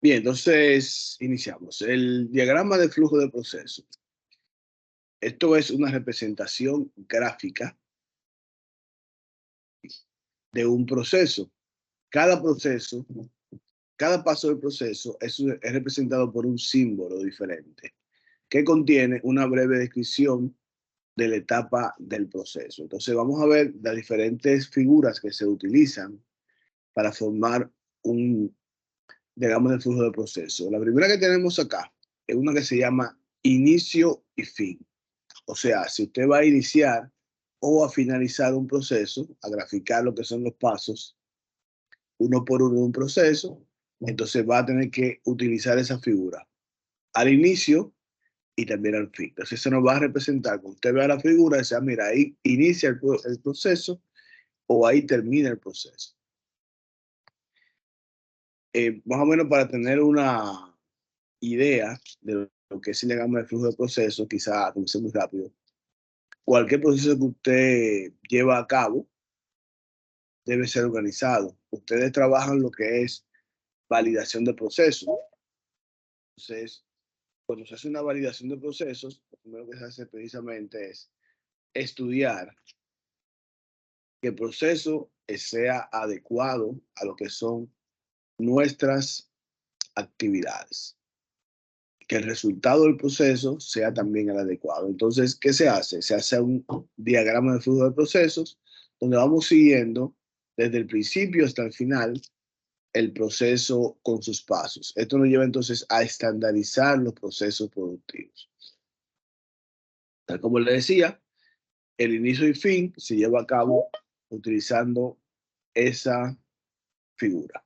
Bien, entonces iniciamos. El diagrama de flujo de proceso. Esto es una representación gráfica de un proceso. Cada proceso, cada paso del proceso es representado por un símbolo diferente que contiene una breve descripción de la etapa del proceso. Entonces vamos a ver las diferentes figuras que se utilizan para formar un diagrama de flujo de proceso. La primera que tenemos acá es una que se llama inicio y fin. O sea, si usted va a iniciar o a finalizar un proceso, a graficar lo que son los pasos, uno por uno de un proceso, entonces va a tener que utilizar esa figura al inicio y también al fin. Entonces eso nos va a representar, cuando usted vea la figura, dice, mira, ahí inicia el proceso o ahí termina el proceso. Más o menos para tener una idea de lo que es el diagrama de flujo de proceso, quizá comencé muy rápido. Cualquier proceso que usted lleva a cabo debe ser organizado. Ustedes trabajan lo que es validación de procesos. Entonces, cuando se hace una validación de procesos, lo primero que se hace precisamente es estudiar que el proceso sea adecuado a lo que son nuestras actividades. Que el resultado del proceso sea también el adecuado. Entonces, ¿qué se hace? Se hace un diagrama de flujo de procesos donde vamos siguiendo desde el principio hasta el final el proceso con sus pasos. Esto nos lleva entonces a estandarizar los procesos productivos. Tal como le decía, el inicio y fin se lleva a cabo utilizando esa figura.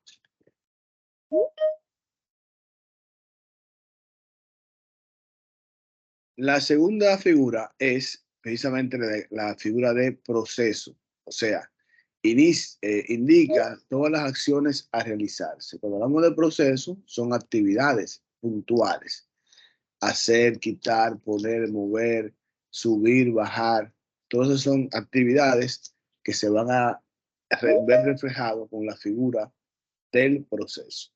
La segunda figura es precisamente la figura de proceso, o sea, indica todas las acciones a realizarse. Cuando hablamos de proceso, son actividades puntuales. Hacer, quitar, poner, mover, subir, bajar. Todas esas son actividades que se van a ver reflejadas con la figura del proceso.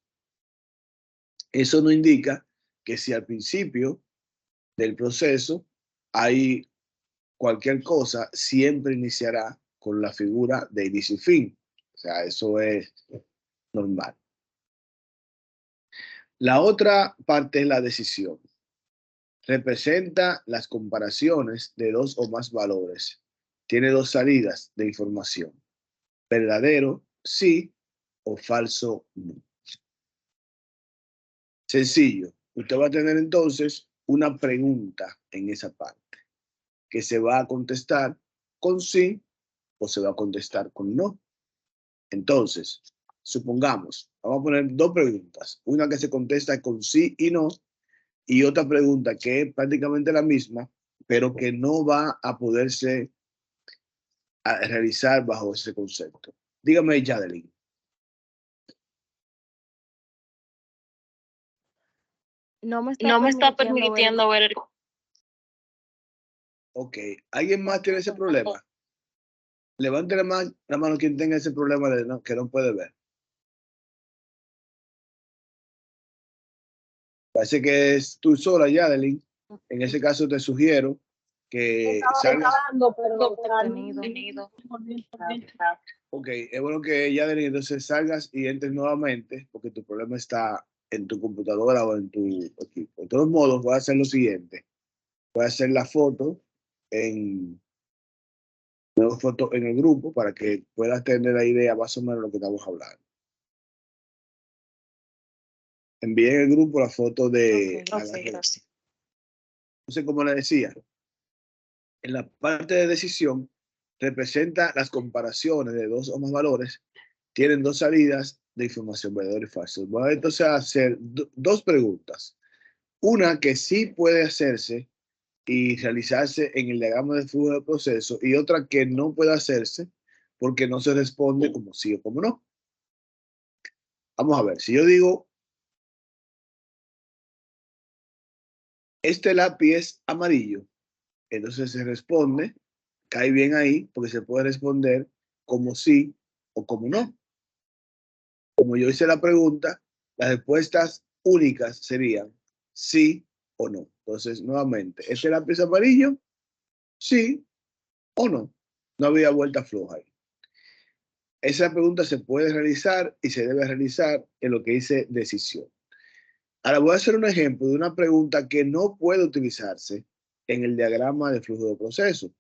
Eso no indica que si al principio del proceso hay cualquier cosa, siempre iniciará con la figura de inicio y fin. O sea, eso es normal. La otra parte es la decisión. Representa las comparaciones de dos o más valores. Tiene dos salidas de información. Verdadero, sí, o falso, no. Sencillo. Usted va a tener entonces una pregunta en esa parte que se va a contestar con sí o se va a contestar con no. Entonces, supongamos, vamos a poner dos preguntas. Una que se contesta con sí y no y otra pregunta que es prácticamente la misma, pero que no va a poderse realizar bajo ese concepto. Dígame, Yadelin. No me No me está permitiendo permitiendo ver el... Ok, ¿alguien más tiene ese problema? Levante la mano quien tenga ese problema de que no puede ver. Parece que es tú sola, Yadelin. En ese caso te sugiero que salgas. Ok, es bueno que Yadelin entonces salgas y entres nuevamente porque tu problema está en tu computadora o en tu equipo. De todos modos, voy a hacer lo siguiente. Voy a hacer la foto en el grupo para que puedas tener la idea más o menos de lo que estamos hablando. Envié en el grupo la foto de la gracias. Entonces, como le decía, en la parte de decisión representa las comparaciones de dos o más valores, tienen dos salidas de información verdadero y falso. Voy entonces a hacer dos preguntas. Una que sí puede hacerse y realizarse en el diagrama de flujo de proceso y otra que no puede hacerse porque no se responde como sí o como no. Vamos a ver, si yo digo, este lápiz es amarillo, entonces se responde, cae bien ahí, porque se puede responder como sí o como no. Como yo hice la pregunta, las respuestas únicas serían sí o no. Entonces, nuevamente, ¿este lápiz amarillo? Sí o no. No había vuelta floja ahí. Esa pregunta se puede realizar y se debe realizar en lo que dice decisión. Ahora voy a hacer un ejemplo de una pregunta que no puede utilizarse en el diagrama de flujo de proceso.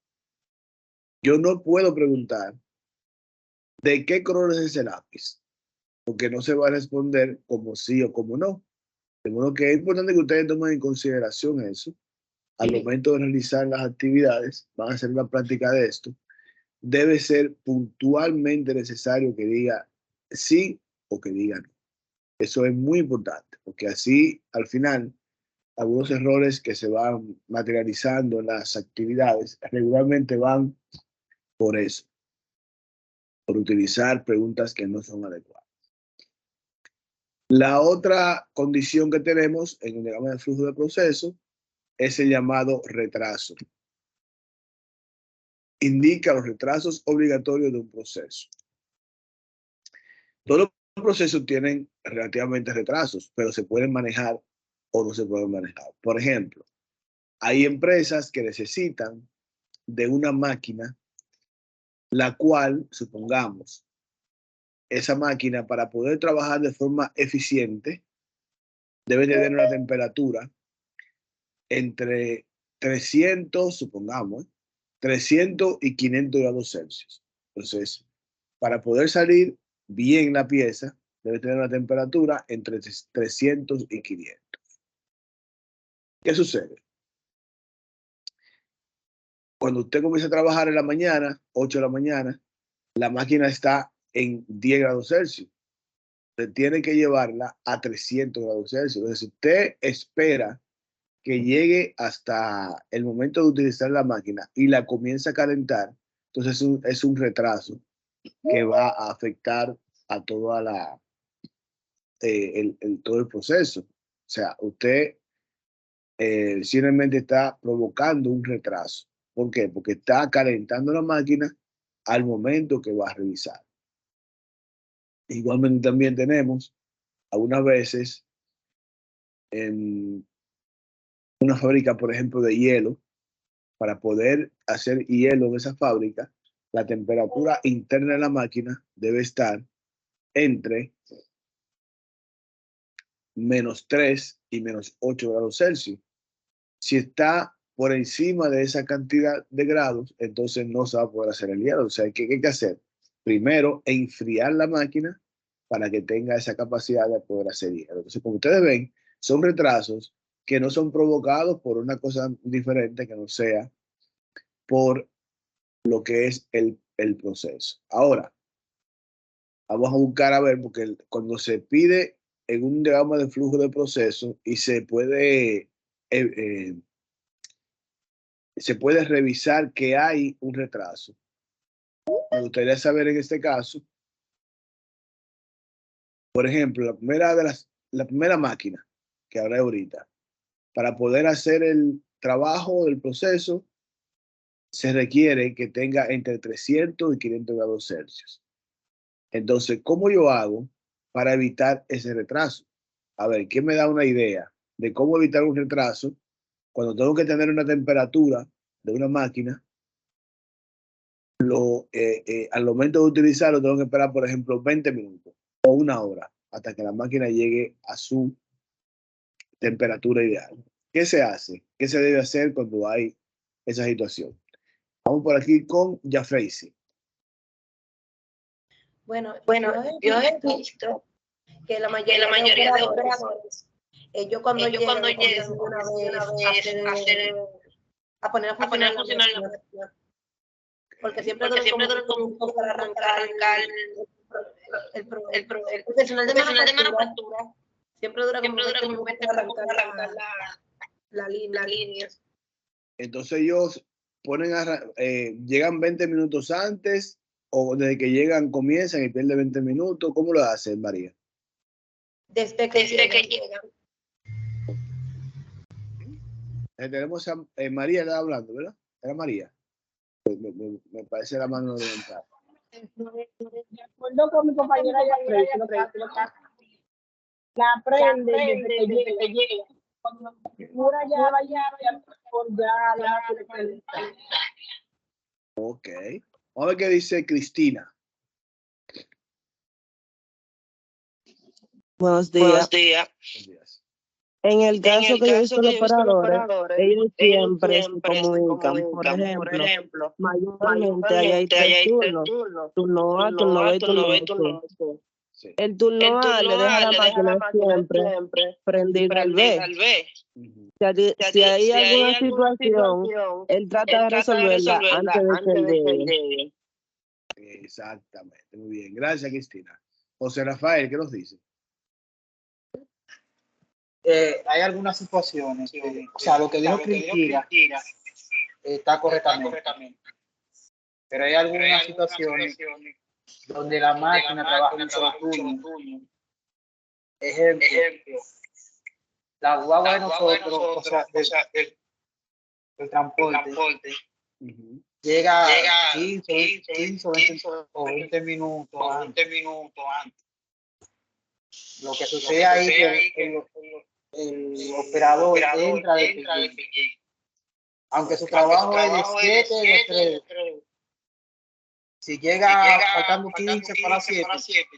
Yo no puedo preguntar ¿de qué color es ese lápiz? Porque no se va a responder como sí o como no. De modo que es importante que ustedes tomen en consideración eso. Al momento de realizar las actividades, van a hacer una práctica de esto. Debe ser puntualmente necesario que diga sí o que diga no. Eso es muy importante, porque así, al final, algunos errores que se van materializando en las actividades regularmente van por eso, por utilizar preguntas que no son adecuadas. La otra condición que tenemos en el diagrama de flujo de proceso es el llamado retraso. Indica los retrasos obligatorios de un proceso. Todos los procesos tienen relativamente retrasos, pero se pueden manejar o no se pueden manejar. Por ejemplo, hay empresas que necesitan de una máquina, la cual, supongamos, esa máquina para poder trabajar de forma eficiente debe tener una temperatura entre 300, supongamos, 300 y 500 grados Celsius. Entonces, para poder salir bien la pieza, debe tener una temperatura entre 300 y 500. ¿Qué sucede? Cuando usted comienza a trabajar en la mañana, 8 de la mañana, la máquina está en 10 grados Celsius. Usted tiene que llevarla a 300 grados Celsius. Entonces, si usted espera que llegue hasta el momento de utilizar la máquina y la comienza a calentar, entonces es un retraso que va a afectar a toda todo el proceso. O sea, usted simplemente está provocando un retraso. ¿Por qué? Porque está calentando la máquina al momento que va a revisar. Igualmente también tenemos algunas veces en una fábrica, por ejemplo, de hielo, para poder hacer hielo en esa fábrica, la temperatura interna de la máquina debe estar entre -3 y -8 grados Celsius. Si está por encima de esa cantidad de grados, entonces no se va a poder hacer el hielo. O sea, ¿qué hay que hacer? Primero, enfriar la máquina para que tenga esa capacidad de poder hacer hielo. Entonces, como ustedes ven, son retrasos que no son provocados por una cosa diferente que no sea por lo que es el proceso. Ahora, vamos a buscar a ver, porque cuando se pide en un diagrama de flujo de proceso y se puede revisar que hay un retraso. Me gustaría saber en este caso, por ejemplo, la primera máquina que habrá ahorita, para poder hacer el trabajo del proceso, se requiere que tenga entre 300 y 500 grados Celsius. Entonces, ¿cómo yo hago para evitar ese retraso? A ver, ¿qué me da una idea de cómo evitar un retraso cuando tengo que tener una temperatura de una máquina? Al momento de utilizarlo, tengo que esperar, por ejemplo, 20 minutos o una hora hasta que la máquina llegue a su temperatura ideal. ¿Qué se hace? ¿Qué se debe hacer cuando hay esa situación? Vamos por aquí con Jafreisi. Bueno, yo he visto que la mayoría de operadores, ellos cuando llegan una vez a poner a funcionar la máquina, porque siempre dura como un poco para arrancar el profesional de manufactura, siempre dura como 20 minutos para arrancar la línea. Entonces ellos llegan 20 minutos antes o desde que llegan comienzan y pierden 20 minutos. ¿Cómo lo hacen, María? Desde que llegan. Tenemos a María, estaba hablando, ¿verdad? Era María. Me parece la mano levantada. De acuerdo con mi compañera la prende desde que llega. Cuando la configura ya la llave, ya la máquina está lista. Ok. Vamos a ver qué dice Cristina. Buenos días. Buenos días. En el caso que yo he visto los operadores, ellos siempre se comunican. Por ejemplo, mayormente ahí hay tres turnos. Turno A, turno B y turno C. Sí. El turno A le deja a la máquina siempre prendida al B. Ujú. Si hay alguna situación, él trata de resolverla antes de que él llegue. Exactamente. Muy bien. Gracias, Cristina. José Rafael, ¿qué nos dice? Hay algunas situaciones, o sea, lo que dijo Cristina está correctamente, pero hay algunas situaciones donde la máquina trabaja en un solo turno. Ejemplo, la guagua de nosotros, o sea, el transporte, llega 15 o 20 minutos antes. Lo que sucede ahí es que el operador entra de Pekín. Aunque su trabajo es de 7 de 3. Si llega faltando 15 para las 7,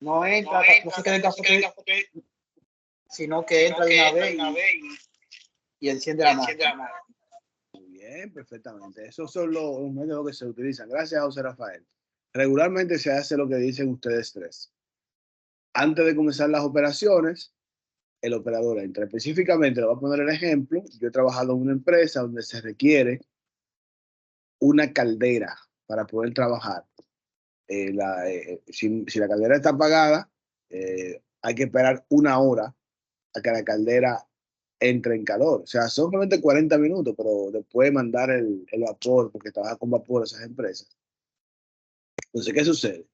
no entra, no se queda en café, sino que entra de una vez y enciende la máquina. Muy bien, perfectamente. Esos son los métodos que se utilizan. Gracias, José Rafael. Regularmente se hace lo que dicen ustedes tres. Antes de comenzar las operaciones, el operador entra. Específicamente, le voy a poner el ejemplo. Yo he trabajado en una empresa donde se requiere una caldera para poder trabajar. Si la caldera está apagada, hay que esperar 1 hora a que la caldera entre en calor. O sea, son solamente 40 minutos, pero después mandar el vapor, porque trabaja con vapor esas empresas. Entonces, ¿qué sucede?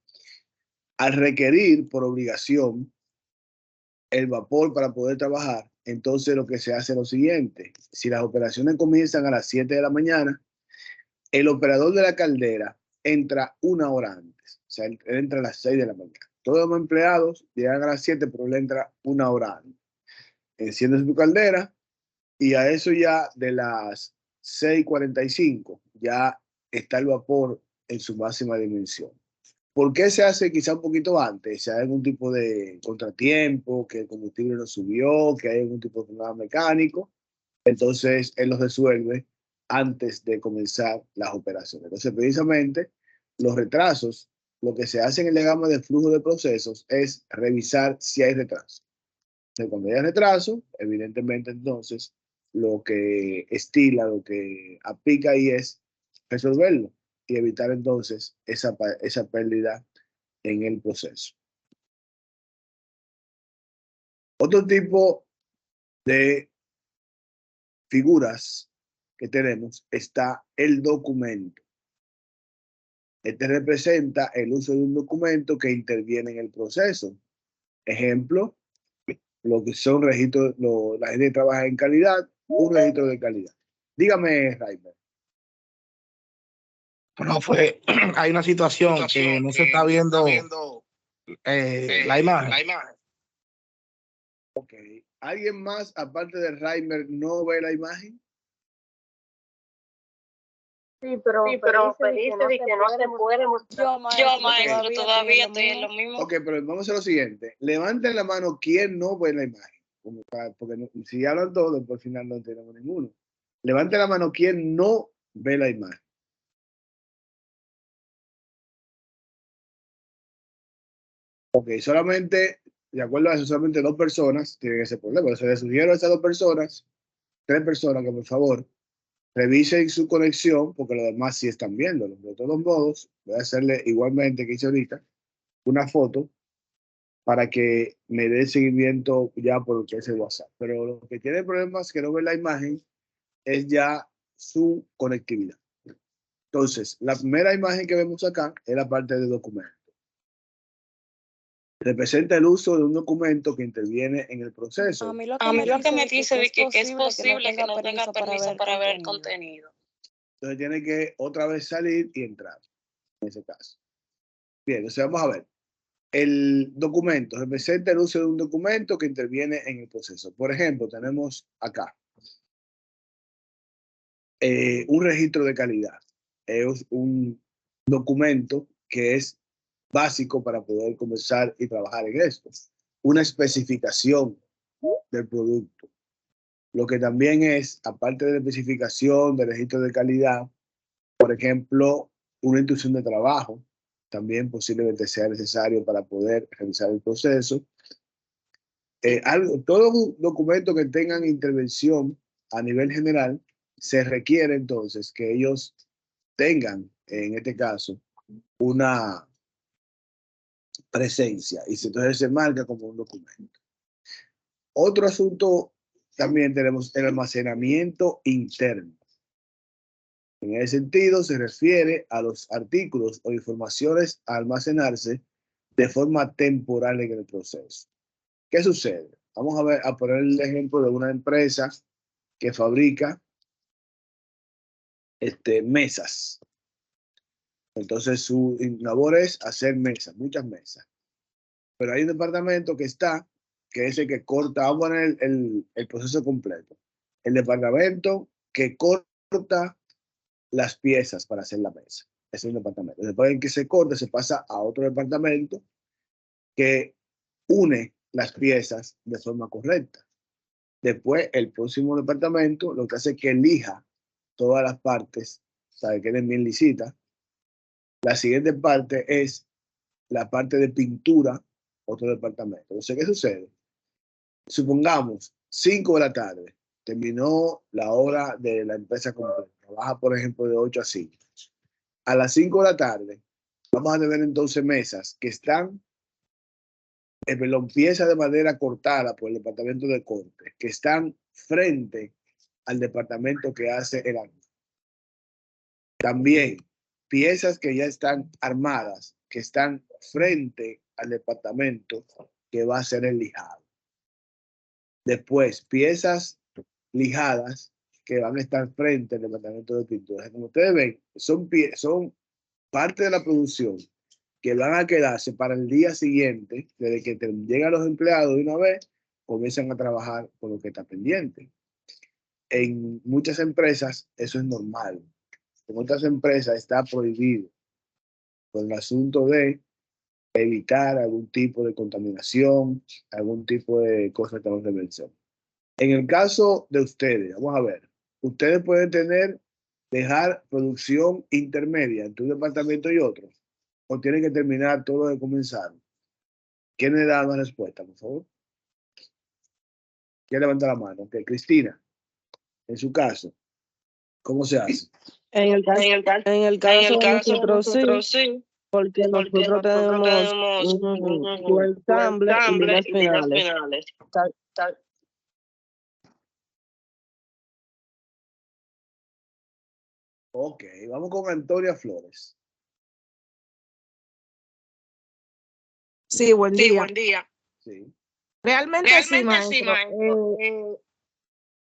Al requerir por obligación el vapor para poder trabajar, entonces lo que se hace es lo siguiente. Si las operaciones comienzan a las 7 de la mañana, el operador de la caldera entra 1 hora antes. O sea, él entra a las 6 de la mañana. Todos los empleados llegan a las 7, pero él entra 1 hora antes. Enciende su caldera y a eso ya de las 6:45 ya está el vapor en su máxima dimensión. ¿Por qué se hace quizá un poquito antes? Si hay algún tipo de contratiempo, que el combustible no subió, que hay algún tipo de problema mecánico, entonces él los resuelve antes de comenzar las operaciones. Entonces, precisamente, los retrasos, lo que se hace en el diagrama de flujo de procesos es revisar si hay retraso. Entonces, cuando hay retraso, evidentemente, entonces, lo que estila, lo que aplica ahí es resolverlo y evitar entonces esa pérdida en el proceso. Otro tipo de figuras que tenemos está el documento. Este representa el uso de un documento que interviene en el proceso. Ejemplo, lo que son registros, la gente que trabaja en calidad, un registro de calidad. Dígame, Raimer. Bueno, pues hay una situación que no se está viendo la imagen. Ok. ¿Alguien más, aparte de Raimer, no ve la imagen? Sí, pero dice que no se puede mostrar. Yo, maestro, todavía estoy en lo mismo. Ok, pero vamos a hacer lo siguiente. Levanten la mano quien no ve la imagen. Porque si hablan todos, por final no tenemos ninguno. Levanten la mano quien no ve la imagen. Ok, solamente, de acuerdo a eso, solamente 2 personas tienen ese problema. Por eso les sugiero a esas 2 personas, 3 personas, que por favor revisen su conexión, porque los demás sí están viéndolo. De todos modos, voy a hacerle igualmente que hice ahorita una foto para que me dé seguimiento ya por lo que es el WhatsApp. Pero lo que tiene problemas que no ven la imagen es ya su conectividad. Entonces, la primera imagen que vemos acá es la parte de documento. Representa el uso de un documento que interviene en el proceso. A mí lo que me dice es que es posible que no tenga permiso para ver el contenido. Entonces tiene que otra vez salir y entrar, en ese caso. Bien, entonces vamos a ver. El documento representa el uso de un documento que interviene en el proceso. Por ejemplo, tenemos acá un registro de calidad. Es un documento que es básico para poder comenzar y trabajar en esto. Una especificación del producto. Lo que también es, aparte de la especificación del registro de calidad, por ejemplo, una instrucción de trabajo, también posiblemente sea necesario para poder realizar el proceso. Todo documento que tengan intervención a nivel general, se requiere entonces que ellos tengan, en este caso, una presencia y entonces se marca como un documento. Otro asunto también tenemos el almacenamiento interno. En ese sentido se refiere a los artículos o informaciones a almacenarse de forma temporal en el proceso. ¿Qué sucede? Vamos a poner el ejemplo de una empresa que fabrica mesas. Entonces su labor es hacer mesas, muchas mesas. Pero hay un departamento que es el que corta, vamos a poner el proceso completo. El departamento que corta las piezas para hacer la mesa. Es un departamento. Después de que se corta, se pasa a otro departamento que une las piezas de forma correcta. Después, el próximo departamento lo que hace es que elija todas las partes, para que queden bien lisitas. La siguiente parte es la parte de pintura, otro departamento. Entonces, ¿qué sucede? Supongamos 5 de la tarde, terminó la hora de la empresa completa. Trabaja, por ejemplo, de 8 a 5. A las 5 de la tarde, vamos a tener entonces mesas que están, piezas de madera cortada por el departamento de corte, que están frente al departamento que hace el arma. También piezas que ya están armadas, que están frente al departamento que va a hacer el lijado. Después, piezas lijadas que van a estar frente al departamento de pintura. Como ustedes ven, son parte de la producción que van a quedarse para el día siguiente, desde que llegan los empleados de una vez, comienzan a trabajar con lo que está pendiente. En muchas empresas eso es normal. En otras empresas está prohibido por el asunto de evitar algún tipo de contaminación, algún tipo de cosas que no se mencionan. En el caso de ustedes, vamos a ver, ustedes pueden dejar producción intermedia entre un departamento y otro, o tienen que terminar todo de comenzar. ¿Quién le da la respuesta, por favor? ¿Quién levanta la mano? Ok, Cristina, en su caso, ¿cómo se hace? En el caso de nosotros sí, porque nosotros tenemos un ensamble y líneas finales. Ok, vamos con Antonia Flores. Sí, buen día. Sí. Realmente sí, maestro.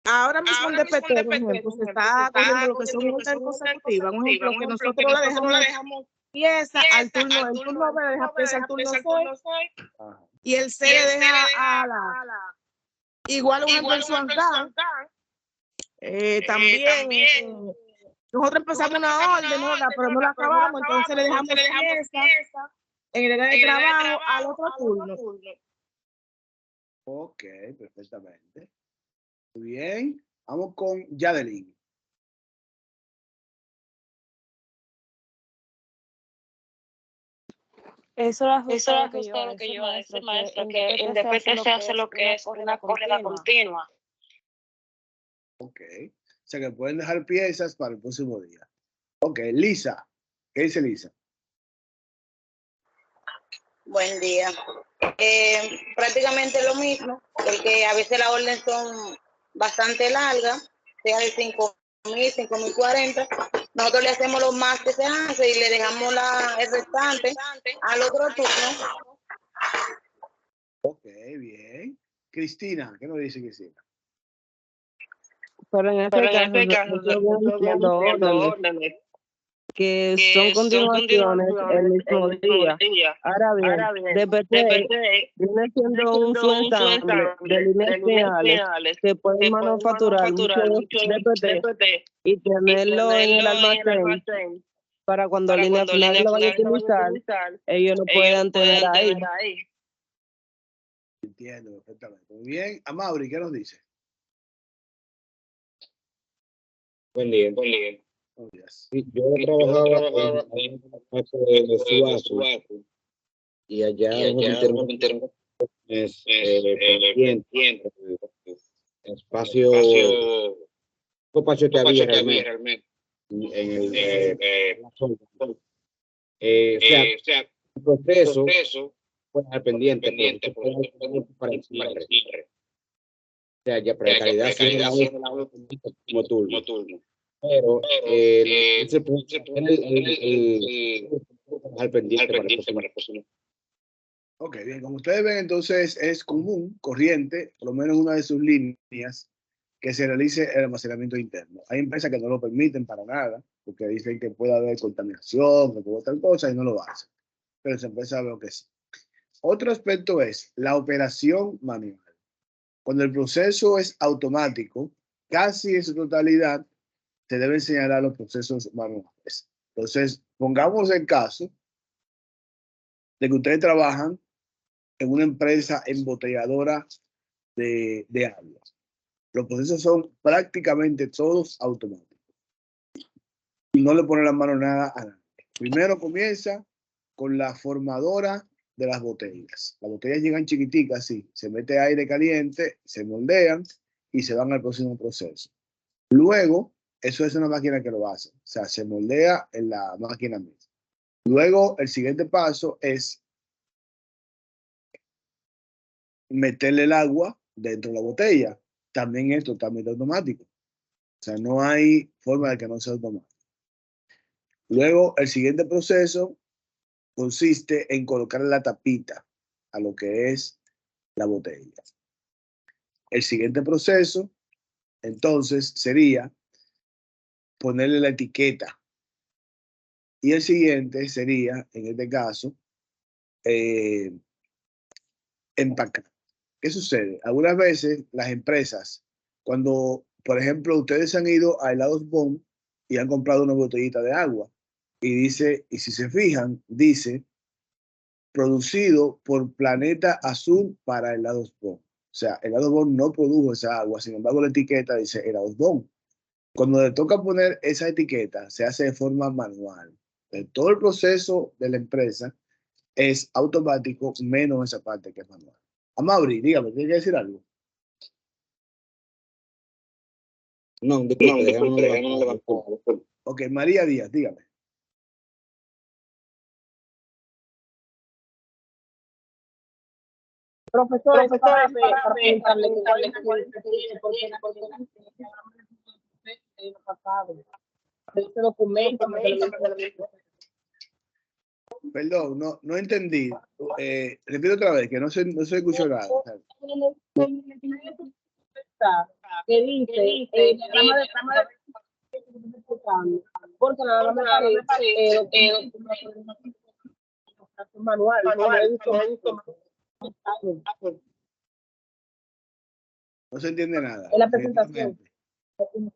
Ahora mismo en DPT, por ejemplo, se está cogiendo lo que son orden consecutiva. Un ejemplo, que nosotros le dejamos pieza al turno, el turno B le deja pieza al turno 6 y el C le deja a la. Igual un ejemplo en Suantán. También nosotros empezamos una orden, pero no la acabamos, entonces le dejamos pieza en el área de trabajo al otro turno. Ok, perfectamente. Muy bien. Vamos con Yadelin. Eso es justo lo que yo iba a decir, maestro, que en DPT se hace lo que es una corrida continua. Ok. O sea que pueden dejar piezas para el próximo día. Ok, Lisa. ¿Qué dice Lisa? Buen día. Prácticamente lo mismo, porque a veces las órdenes son bastante largas, sea de 5.000, 5.040. Nosotros le hacemos lo más que se hace y le dejamos el restante al otro turno. Ok, bien. Cristina, ¿qué nos dice Cristina? Pero en este caso, nosotros vamos haciendo órdenes. que son continuaciones el mismo día. Ahora bien, DPT viene siendo un subensamble de líneas lineales que pueden manufacturar muchos DPT y tenerlo en el almacén para cuando la línea final lo vaya a utilizar, ellos lo puedan tener ahí. Entiendo perfectamente. Muy bien. Amaury, ¿qué nos dice? Buen día. Oh, yes. Sí, yo trabajaba en Suazo y allá es pendiente, espacio que había realmente en la zona. O sea, el proceso puede estar pendiente para el cierre. O sea, ya para la calidad cierre la como turno. Pero se puede al pendiente para el próximo. Ok, bien, como ustedes ven, entonces es común, corriente, por lo menos una de sus líneas, que se realice el almacenamiento interno. Hay empresas que no lo permiten para nada, porque dicen que puede haber contaminación, que puede tal cosa, y no lo hacen. Pero esa empresa veo que sí. Otro aspecto es la operación manual. Cuando el proceso es automático, casi en su totalidad, se deben señalar los procesos manuales. Entonces, pongamos el caso de que ustedes trabajan en una empresa embotelladora de agua. Los procesos son prácticamente todos automáticos. Y no le ponen la mano nada a nadie. Primero comienza con la formadora de las botellas. Las botellas llegan chiquiticas, sí. Se mete aire caliente, se moldean y se van al próximo proceso. Luego, eso es una máquina que lo hace. O sea, se moldea en la máquina misma. Luego, el siguiente paso es meterle el agua dentro de la botella. También es totalmente automático. O sea, no hay forma de que no sea automático. Luego, el siguiente proceso consiste en colocar la tapita a lo que es la botella. El siguiente proceso, entonces, sería ponerle la etiqueta. Y el siguiente sería, en este caso, empacar. ¿Qué sucede? Algunas veces las empresas, cuando, por ejemplo, ustedes han ido a Helados Bon y han comprado una botellita de agua y dice, y si se fijan, dice, producido por Planeta Azul para Helados Bon. O sea, Helados Bon no produjo esa agua, sin embargo la etiqueta dice Helados Bon. Cuando le toca poner esa etiqueta, se hace de forma manual. Todo el proceso de la empresa es automático, menos esa parte que es manual. Amaury, dígame, ¿tiene que decir algo? No, disculpe. Ok, María Díaz, dígame. Profesor, para preguntarle este documento. Perdón, no entendí. Repito otra vez, que no se escuchó nada. Que dice, porque nada más me parece manual. No se entiende nada. En la presentación.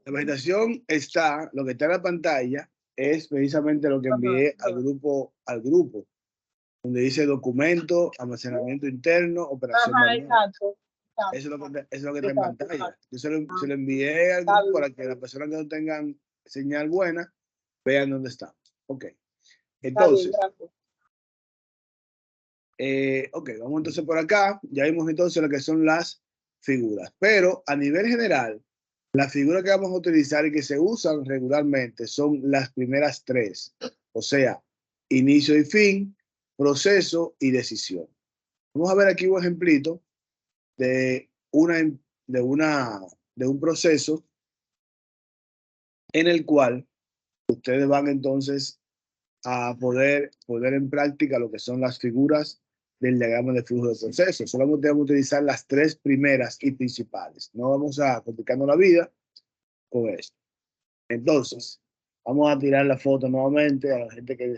La presentación está, lo que está en la pantalla es precisamente lo que envié al grupo, donde dice documento, almacenamiento interno, operación manual. Exacto. Eso es lo que está en pantalla. Yo se lo envié al grupo para que las personas que no tengan señal buena vean dónde está. Ok. Entonces, vamos entonces por acá. Ya vimos entonces lo que son las figuras. Pero a nivel general, las figuras que vamos a utilizar y que se usan regularmente son las primeras tres. O sea, inicio y fin, proceso y decisión. Vamos a ver aquí un ejemplito de un proceso en el cual ustedes van entonces a poder en práctica lo que son las figuras del diagrama de flujo de proceso. Solamente vamos a utilizar las tres primeras y principales. No vamos a complicarnos la vida con esto. Entonces, Vamos a tirar la foto nuevamente a la gente que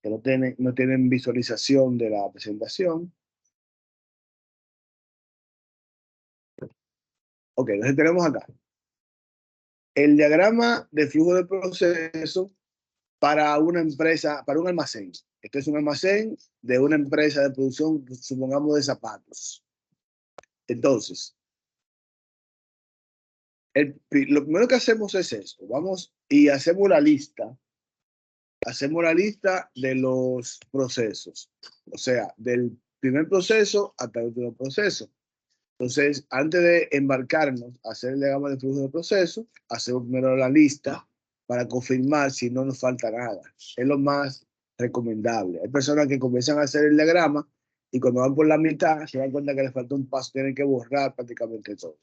no tienen visualización de la presentación. Ok, entonces tenemos acá el diagrama de flujo de proceso para una empresa, para un almacén. Este es un almacén de una empresa de producción, supongamos, de zapatos. Entonces, lo primero que hacemos es esto. Vamos y hacemos la lista. Hacemos la lista de los procesos. O sea, del primer proceso hasta el último proceso. Entonces, antes de embarcarnos a hacer el diagrama de flujo de proceso, hacemos primero la lista para confirmar si no nos falta nada. Es lo más recomendable. Hay personas que comienzan a hacer el diagrama y cuando van por la mitad se dan cuenta que les falta un paso, tienen que borrar prácticamente todo.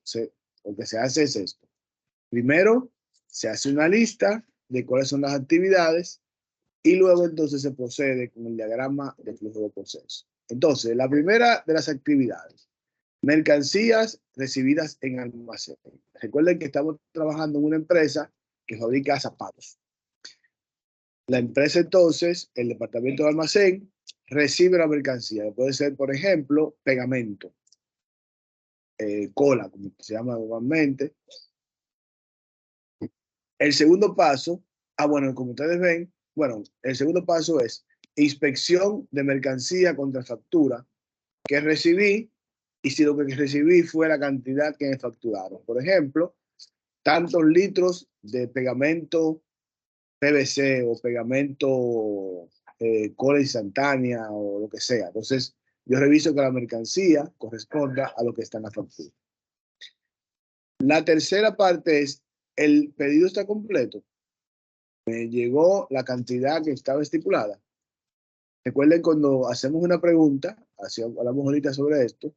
Lo que se hace es esto. Primero, se hace una lista de cuáles son las actividades y luego entonces se procede con el diagrama de flujo de proceso. Entonces, la primera de las actividades, mercancías recibidas en almacén. Recuerden que estamos trabajando en una empresa que fabrica zapatos. La empresa entonces, el departamento de almacén, recibe la mercancía. Puede ser, por ejemplo, pegamento, cola, como se llama normalmente. El segundo paso, bueno, como ustedes ven, el segundo paso es inspección de mercancía contra factura que recibí y si lo que recibí fue la cantidad que me facturaron. Por ejemplo, tantos litros de pegamento PVC o pegamento cola instantánea o lo que sea. Entonces, yo reviso que la mercancía corresponda a lo que está en la factura. La tercera parte es, ¿el pedido está completo? ¿Me llegó la cantidad que estaba estipulada? Recuerden, cuando hacemos una pregunta, así hablamos ahorita sobre esto,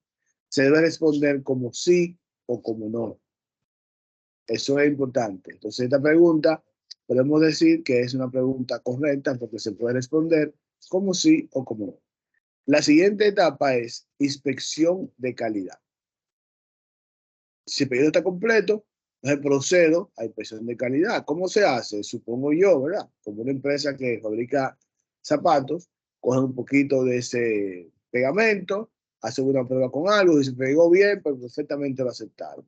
se debe responder como sí o como no. Eso es importante. Entonces, esta pregunta podemos decir que es una pregunta correcta porque se puede responder como sí o como no. La siguiente etapa es inspección de calidad. Si el pedido está completo, entonces procedo a inspección de calidad. ¿Cómo se hace? Supongo yo, ¿verdad? Como una empresa que fabrica zapatos, coge un poquito de ese pegamento, hace una prueba con algo, y si pegó bien, pues perfectamente lo aceptaron.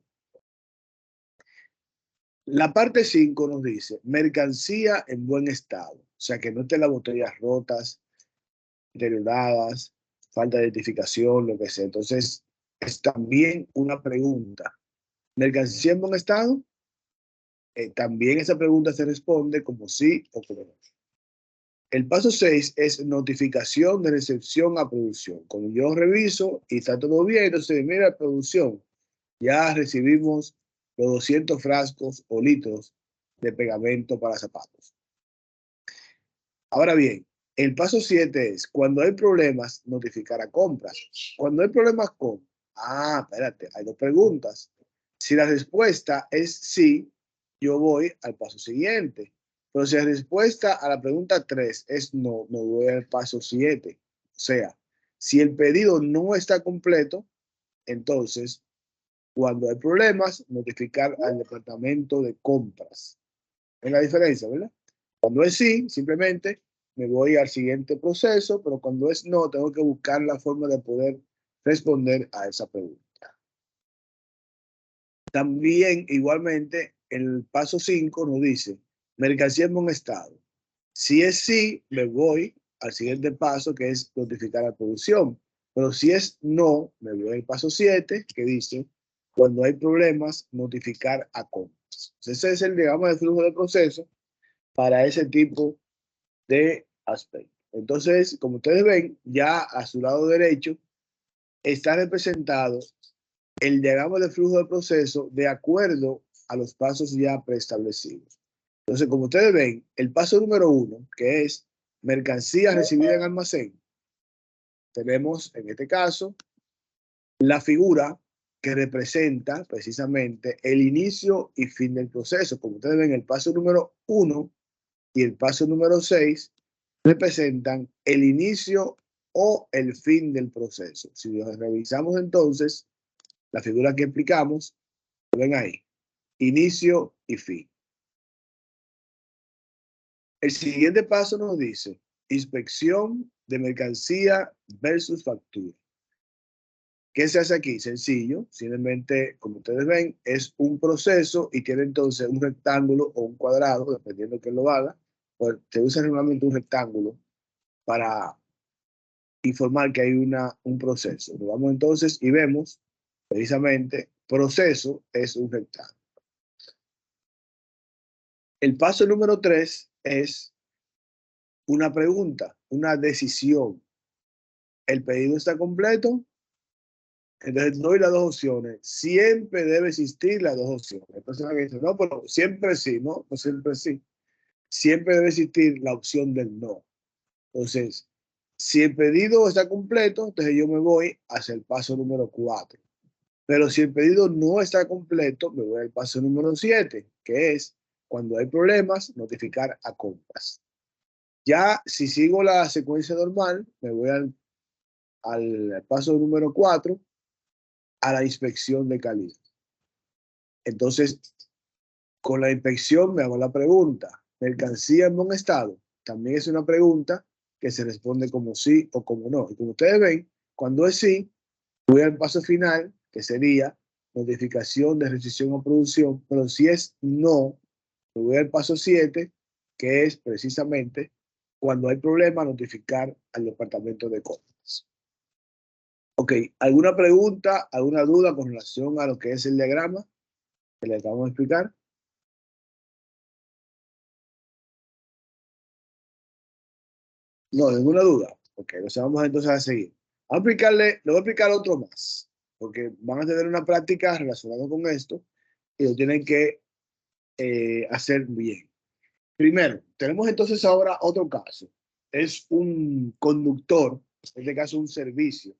La parte 5 nos dice mercancía en buen estado, o sea, que no estén las botellas rotas, deterioradas, falta de identificación, lo que sea. Entonces, es también una pregunta. ¿Mercancía en buen estado? También esa pregunta se responde como sí o como no. El paso 6 es notificación de recepción a producción. Cuando yo reviso y está todo bien, entonces, mira, producción, ya recibimos los 200 frascos o litros de pegamento para zapatos. Ahora bien, el paso 7 es, cuando hay problemas, notificar a compras. Cuando hay problemas con, espérate, hay dos preguntas. Si la respuesta es sí, yo voy al paso siguiente. Pero si la respuesta a la pregunta 3 es no, me voy al paso 7. O sea, si el pedido no está completo, entonces, cuando hay problemas, notificar al departamento de compras. Es la diferencia, ¿verdad? Cuando es sí, simplemente me voy al siguiente proceso, pero cuando es no, tengo que buscar la forma de poder responder a esa pregunta. También, igualmente, el paso 5 nos dice, mercancía en buen estado. Si es sí, me voy al siguiente paso, que es notificar a producción. Pero si es no, me voy al paso 7, que dice, cuando hay problemas, notificar a compras. Ese es el diagrama de flujo de proceso para ese tipo de aspectos. Entonces, como ustedes ven, ya a su lado derecho está representado el diagrama de flujo de proceso de acuerdo a los pasos ya preestablecidos. Entonces, como ustedes ven, el paso número 1, que es mercancía recibida en almacén, tenemos en este caso la figura que representa precisamente el inicio y fin del proceso. Como ustedes ven, el paso número 1 y el paso número 6 representan el inicio o el fin del proceso. Si lo revisamos entonces, la figura que explicamos, ven ahí, inicio y fin. El siguiente paso nos dice inspección de mercancía versus factura. ¿Qué se hace aquí? Sencillo, simplemente, como ustedes ven, es un proceso y tiene entonces un rectángulo o un cuadrado, dependiendo de quién lo haga. Pues se usa normalmente un rectángulo para informar que hay un proceso. Nos vamos entonces y vemos, precisamente, proceso es un rectángulo. El paso número 3 es una pregunta, una decisión. ¿El pedido está completo? Entonces doy las dos opciones. Siempre debe existir las dos opciones. Entonces alguien dice, no, pero siempre sí, ¿no? No siempre sí. Siempre debe existir la opción del no. Entonces, si el pedido está completo, entonces yo me voy hacia el paso número 4. Pero si el pedido no está completo, me voy al paso número 7, que es cuando hay problemas, notificar a compras. Ya si sigo la secuencia normal, me voy al paso número 4, a la inspección de calidad. Entonces, con la inspección me hago la pregunta, ¿mercancía en buen estado? También es una pregunta que se responde como sí o como no. Y como ustedes ven, cuando es sí, voy al paso final, que sería notificación de rescisión o producción, pero si es no, me voy al paso 7, que es precisamente cuando hay problema, notificar al departamento de compras. Ok, ¿alguna pregunta, alguna duda con relación a lo que es el diagrama que les vamos a explicar? No, ninguna duda. Ok, vamos entonces a seguir. Le voy a explicar otro más, porque van a tener una práctica relacionada con esto y lo tienen que hacer bien. Primero, tenemos entonces ahora otro caso. Es un conductor, en este caso un servicio.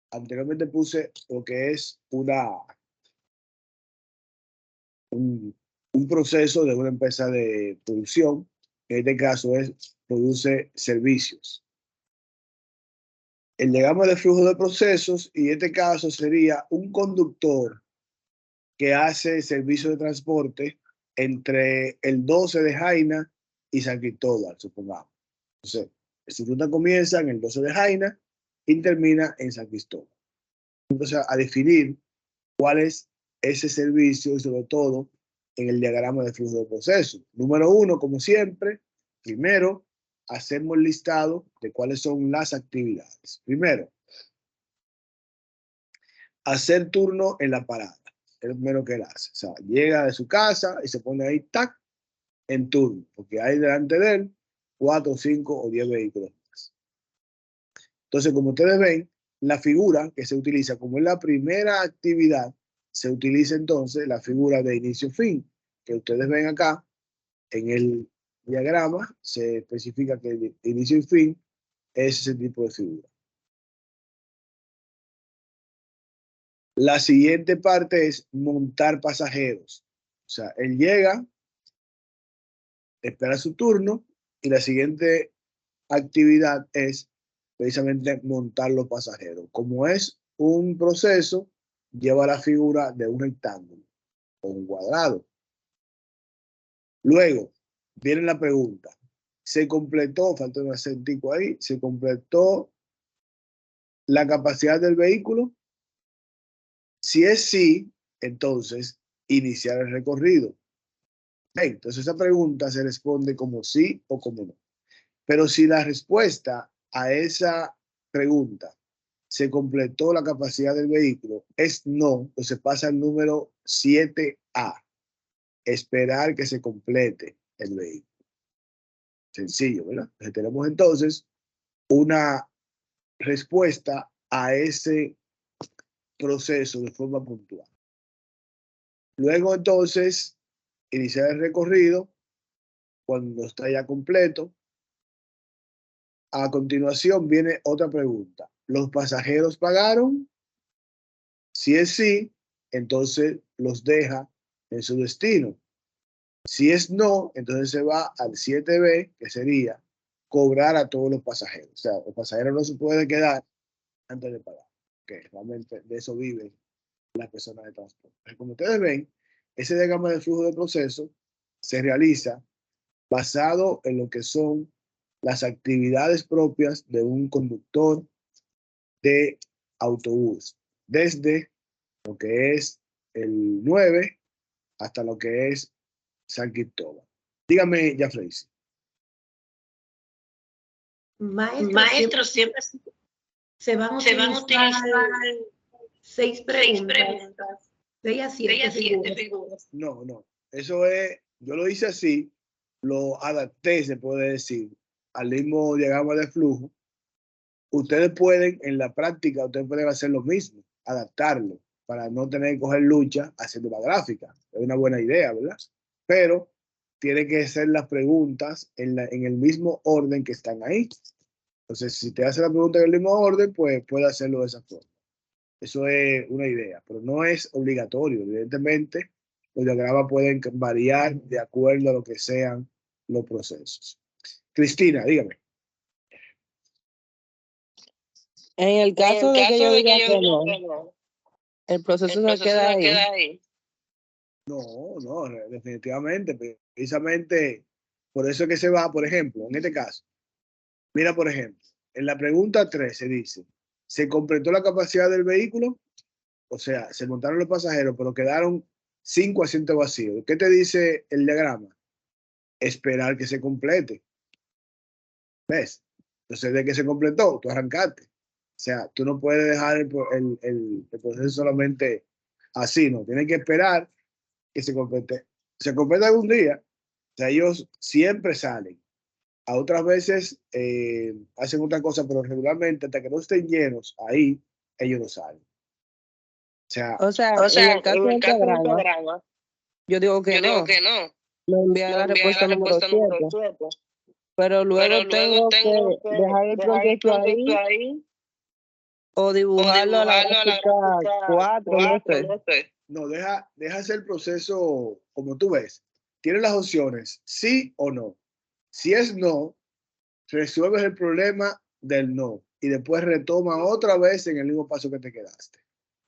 Anteriormente puse lo que es un proceso de una empresa de producción. En este caso produce servicios. El diagrama de flujo de procesos, y en este caso sería un conductor que hace servicio de transporte entre el 12 de Jaina y San Cristóbal, supongamos. Entonces, su ruta comienza en el 12 de Jaina y termina en San Cristóbal. Entonces, a definir cuál es ese servicio y sobre todo en el diagrama de flujo de procesos. Número 1, como siempre, primero hacemos el listado de cuáles son las actividades. Primero, hacer turno en la parada. Es lo primero que él hace. O sea, llega de su casa y se pone ahí, tac, en turno, porque hay delante de él 4, 5 o 10 vehículos más. Entonces, como ustedes ven, la figura que se utiliza como es la primera actividad, se utiliza entonces la figura de inicio-fin, que ustedes ven acá en el diagrama, se especifica que el inicio y fin es ese tipo de figura. La siguiente parte es montar pasajeros. O sea, él llega, espera su turno y la siguiente actividad es precisamente montar los pasajeros. Como es un proceso, lleva la figura de un rectángulo o un cuadrado. Luego, viene la pregunta. ¿Se completó, falta un acentico ahí, se completó la capacidad del vehículo? Si es sí, entonces iniciar el recorrido. Entonces esa pregunta se responde como sí o como no. Pero si la respuesta a esa pregunta se completó la capacidad del vehículo es no, entonces pasa al número 7A. Esperar que se complete el vehículo. Sencillo, ¿verdad? Entonces tenemos entonces una respuesta a ese proceso de forma puntual. Luego entonces iniciar el recorrido cuando está ya completo. A continuación viene otra pregunta. ¿Los pasajeros pagaron? Si es sí, entonces los deja en su destino. Si es no, entonces se va al 7B, que sería cobrar a todos los pasajeros. O sea, los pasajeros no se pueden quedar antes de pagar, que realmente de eso viven las personas de transporte. Como ustedes ven, ese diagrama de flujo de proceso se realiza basado en lo que son las actividades propias de un conductor de autobús, desde lo que es el 9 hasta lo que es San Cristóbal. Dígame, Jeffrey. Maestro, siempre se van a utilizar 6 preguntas, 6 a 7 figuras. No. Eso es, yo lo hice así, lo adapté, se puede decir, al mismo diagrama de flujo. Ustedes pueden, en la práctica, ustedes pueden hacer lo mismo, adaptarlo, para no tener que coger lucha haciendo la gráfica. Es una buena idea, ¿verdad? Pero tiene que ser las preguntas en el mismo orden que están ahí. Entonces, si te hace la pregunta en el mismo orden, pues puede hacerlo de esa forma. Eso es una idea, pero no es obligatorio. Evidentemente, los diagramas pueden variar de acuerdo a lo que sean los procesos. Cristina, dígame. En el caso de que yo diga que no, el proceso se queda ahí. No, definitivamente. Precisamente por eso es que se va, por ejemplo, en este caso. Mira, por ejemplo, en la pregunta 3 se dice, ¿se completó la capacidad del vehículo? O sea, se montaron los pasajeros, pero quedaron 5 asientos vacíos. ¿Qué te dice el diagrama? Esperar que se complete. ¿Ves? Entonces, de que se completó, tú arrancaste. O sea, tú no puedes dejar el proceso solamente así, no. Tienes que esperar que se complete. Se completa algún día. O sea, ellos siempre salen. A otras veces hacen otra cosa, pero regularmente, hasta que no estén llenos, ahí ellos no salen. O sea, en el caso del diagrama, yo digo que no. Me envía la respuesta número 7. Pero luego tengo que dejar el proyecto ahí o dibujarlo a la gráfica 4, no sé. No, deja hacer el proceso como tú ves. Tienes las opciones, sí o no. Si es no, resuelves el problema del no y después retoma otra vez en el mismo paso que te quedaste.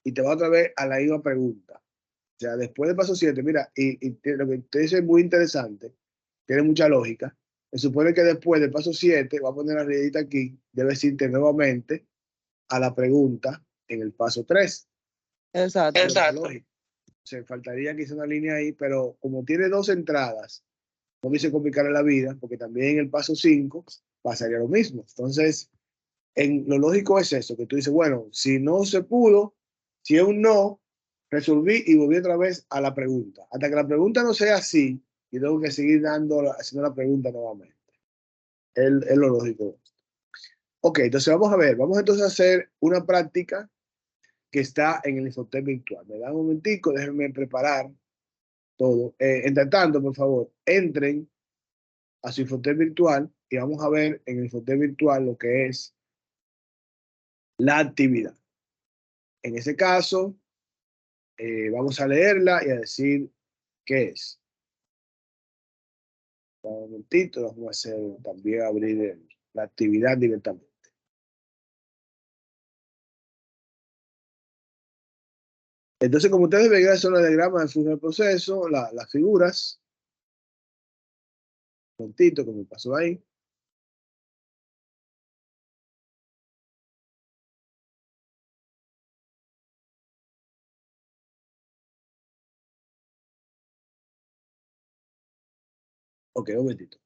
Y te va otra vez a la misma pregunta. O sea, después del paso 7, mira, lo que te dice es muy interesante, tiene mucha lógica. Se supone que después del paso 7, va a poner la rayita aquí, debes irte nuevamente a la pregunta en el paso 3. Exacto. Se faltaría quizá una línea ahí, pero como tiene 2 entradas, no me hice complicarle la vida, porque también en el paso 5 pasaría lo mismo. Entonces, lo lógico es eso, que tú dices, bueno, si no se pudo, si es un no, resolví y volví otra vez a la pregunta. Hasta que la pregunta no sea así, y tengo que seguir haciendo la pregunta nuevamente. Es lo lógico. Ok, entonces vamos a ver, vamos entonces a hacer una práctica que está en el Infotep virtual. Me da un momentico, déjenme preparar todo. Entre tanto, por favor, entren a su Infotep virtual y vamos a ver en el Infotep virtual lo que es la actividad. En ese caso, vamos a leerla y a decir qué es. Un momentito, vamos a hacer también abrir la actividad directamente. Entonces, como ustedes ven, son los diagramas del flujo del proceso, las figuras. Un momentito, que me pasó ahí. Ok, un momentito.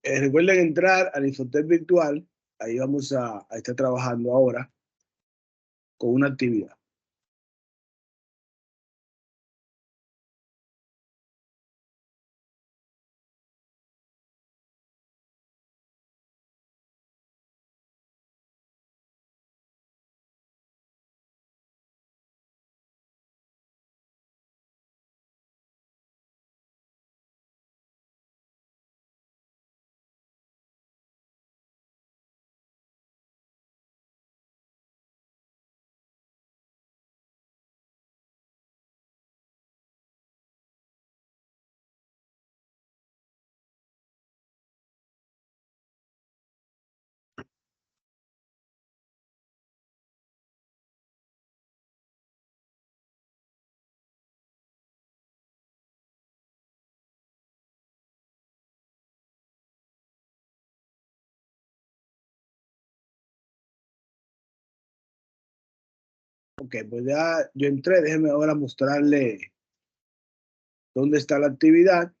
Recuerden entrar al Infotep virtual. Ahí vamos a estar trabajando ahora con una actividad. Ok, pues ya yo entré. Déjeme ahora mostrarle dónde está la actividad.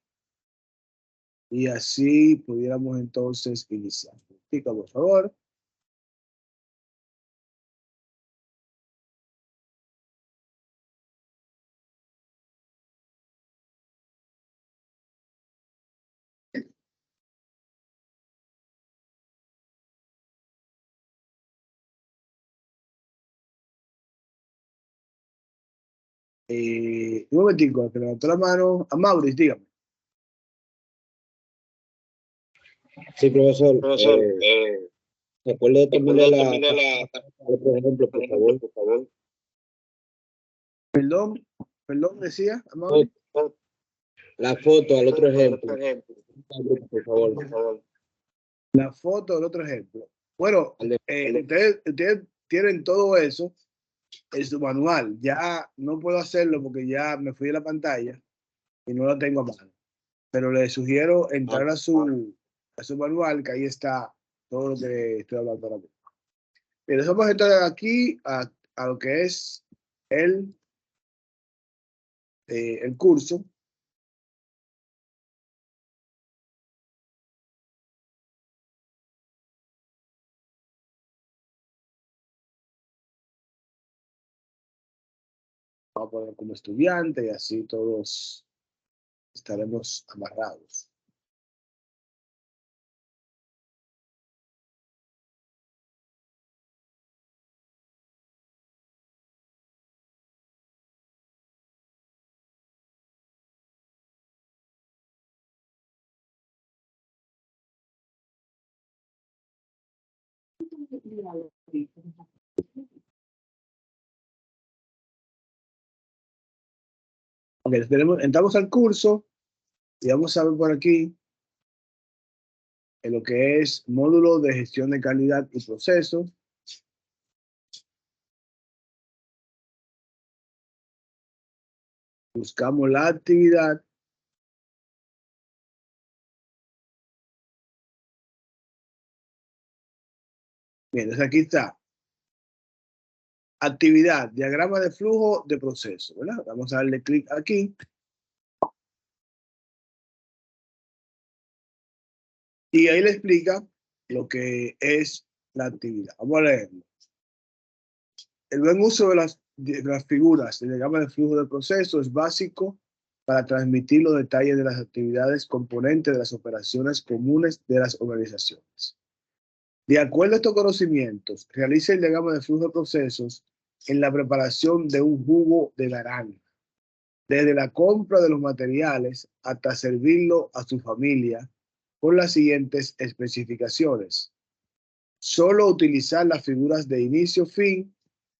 Y así pudiéramos entonces iniciar. Explica, por favor. Un momentico, que levantó la mano. A Maurice, dígame. Sí, profesor. Recuerde terminar otro ejemplo, por favor. Perdón, decía, a Maurice. La foto al otro ejemplo. Por favor. La foto del otro ejemplo. Bueno, ustedes tienen todo eso en su manual. Ya no puedo hacerlo porque ya me fui a la pantalla y no la tengo a mano. Pero les sugiero entrar a su manual, que ahí está todo lo que estoy hablando ahora mismo. Bien, vamos a entrar aquí a lo que es el curso. Vamos a poner como estudiante y así todos estaremos amarrados. Ok, entramos al curso y vamos a ver por aquí en lo que es módulo de gestión de calidad y procesos. Buscamos la actividad. Bien, entonces aquí está. Actividad, diagrama de flujo de proceso, ¿verdad? Vamos a darle clic aquí. Y ahí le explica lo que es la actividad. Vamos a leerlo. El buen uso de las figuras del diagrama de flujo de proceso es básico para transmitir los detalles de las actividades componentes de las operaciones comunes de las organizaciones. De acuerdo a estos conocimientos, realiza el diagrama de flujo de procesos en la preparación de un jugo de naranja, desde la compra de los materiales hasta servirlo a su familia con las siguientes especificaciones. Solo utilizar las figuras de inicio-fin,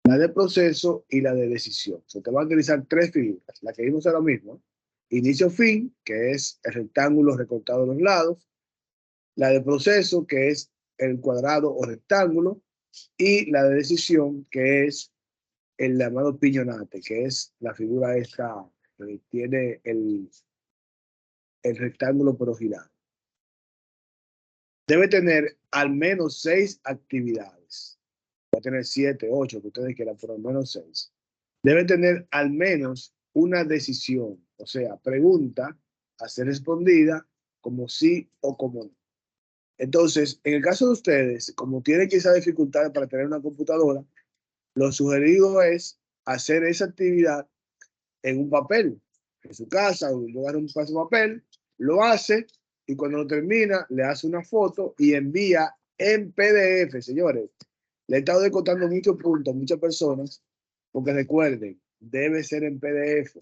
la de proceso y la de decisión. Se te van a utilizar tres figuras, la que vimos ahora mismo. Inicio-fin, que es el rectángulo recortado a los lados. La de proceso, que es el cuadrado o rectángulo. Y la de decisión, que es el llamado piñonate, que es la figura esta que tiene el rectángulo pero girado. Debe tener al menos 6 actividades. Va a tener 7, 8, que ustedes quieran, pero al menos 6. Debe tener al menos una decisión, o sea, pregunta a ser respondida como sí o como no. Entonces, en el caso de ustedes, como tienen quizá dificultades para tener una computadora, lo sugerido es hacer esa actividad en un papel, en su casa, o en lugar de un pedazo de papel, lo hace y cuando lo termina le hace una foto y envía en PDF, señores. Le he estado descontando muchos puntos a muchas personas porque recuerden, debe ser en PDF.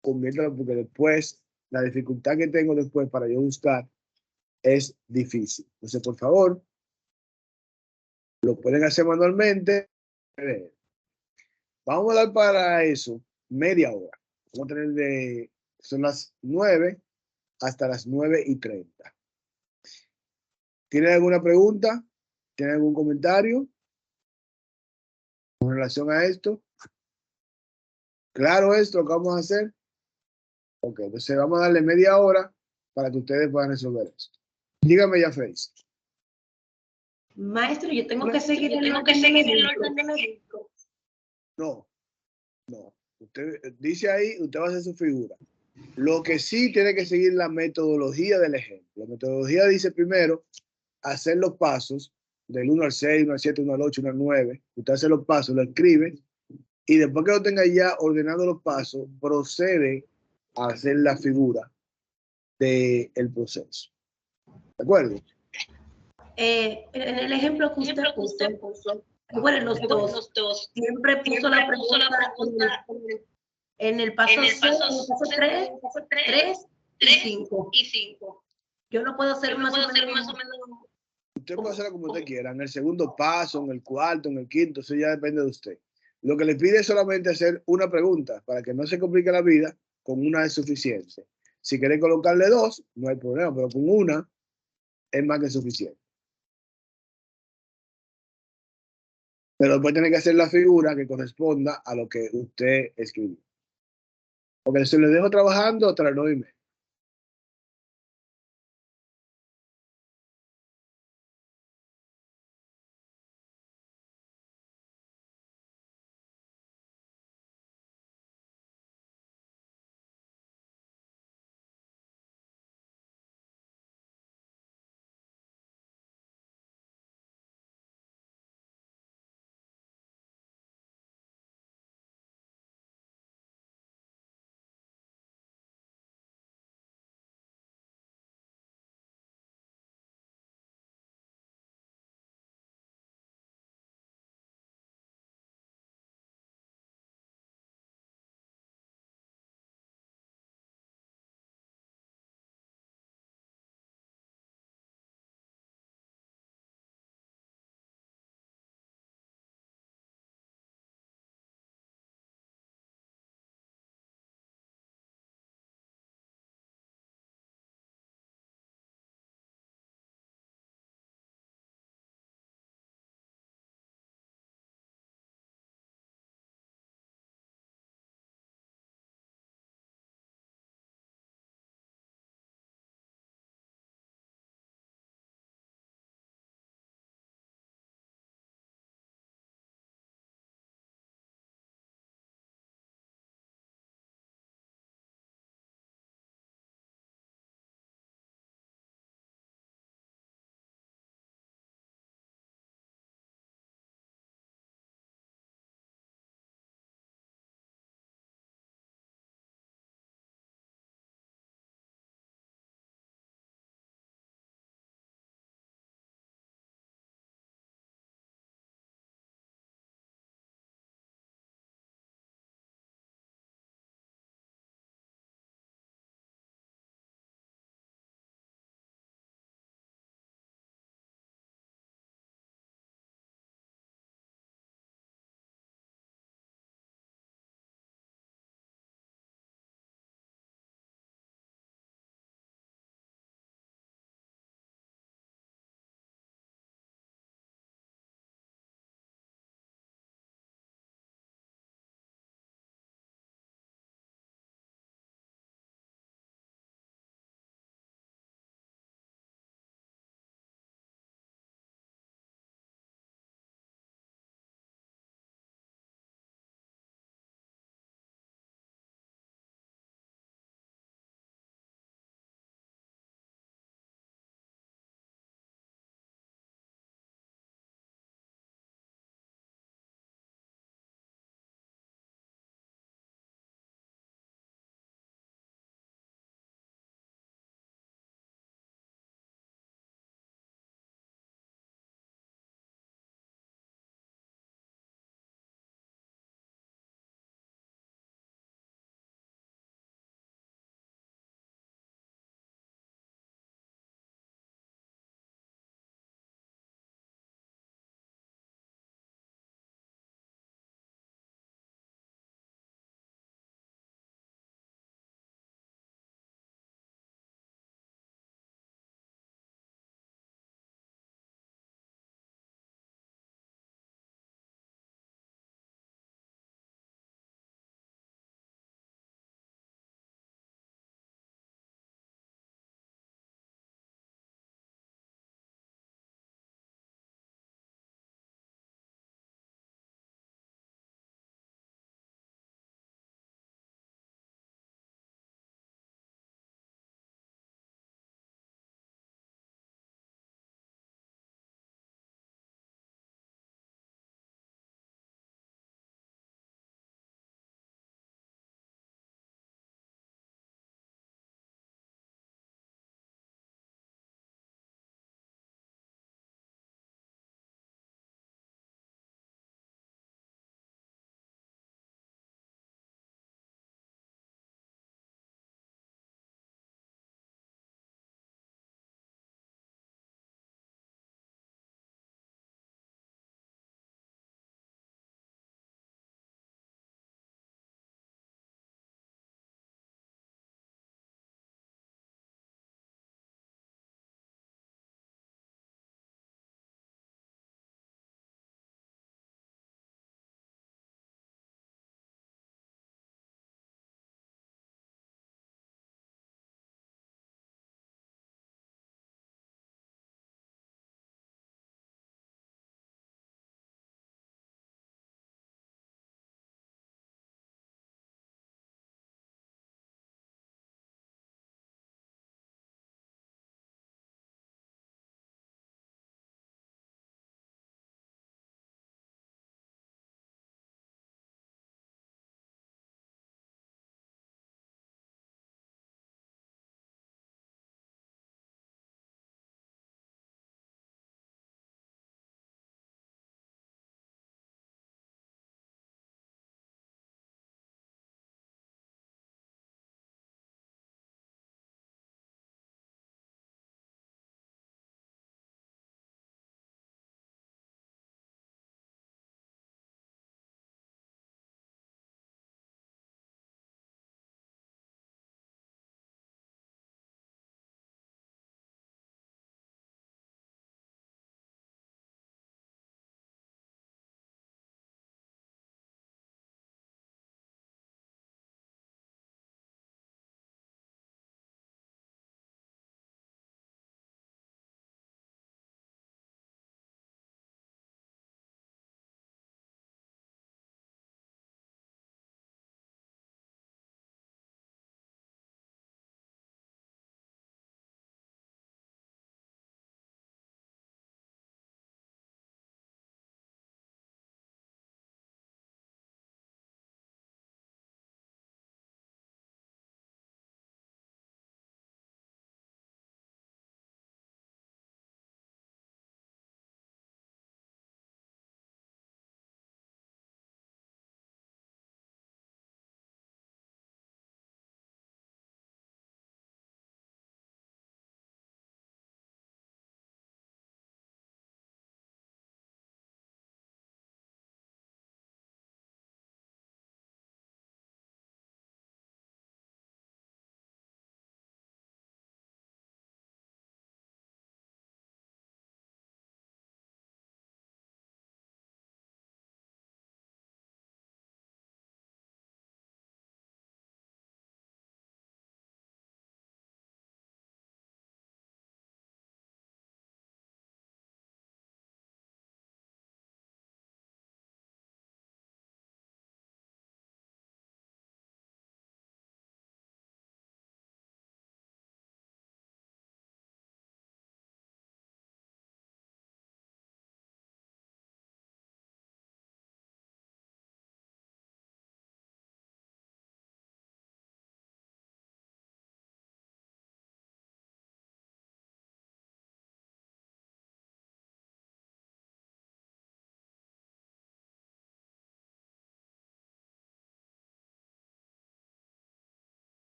Conviértelo porque después, la dificultad que tengo después para yo buscar es difícil. Entonces, por favor, lo pueden hacer manualmente. Vamos a dar para eso media hora. Vamos a tener son las 9 hasta las 9:30. ¿Tienen alguna pregunta? ¿Tienen algún comentario con relación a esto? ¿Claro esto lo que vamos a hacer? Ok, entonces vamos a darle media hora para que ustedes puedan resolver esto. Dígame ya, Face. Maestro, yo tengo que seguir el orden de No, no. Usted dice ahí, usted va a hacer su figura. Lo que sí tiene que seguir la metodología del ejemplo. La metodología dice primero hacer los pasos del 1 al 6, 1 al 7, 1 al 8, 1 al 9. Usted hace los pasos, lo escribe y después que lo tenga ya ordenado los pasos, procede a hacer la figura del proceso. ¿De acuerdo? En el ejemplo que usted puso, bueno, los dos, siempre puso la pregunta en el paso 3, 3 y 5. Yo lo puedo hacer más o menos. Usted puede hacerlo como usted quiera, en el segundo paso, en el cuarto, en el quinto, eso ya depende de usted. Lo que le pide es solamente hacer una pregunta para que no se complique la vida, con una es suficiente. Si quiere colocarle dos, no hay problema, pero con una es más que suficiente. Pero después tiene que hacer la figura que corresponda a lo que usted escribió. Porque si le dejo trabajando hasta las 9:30.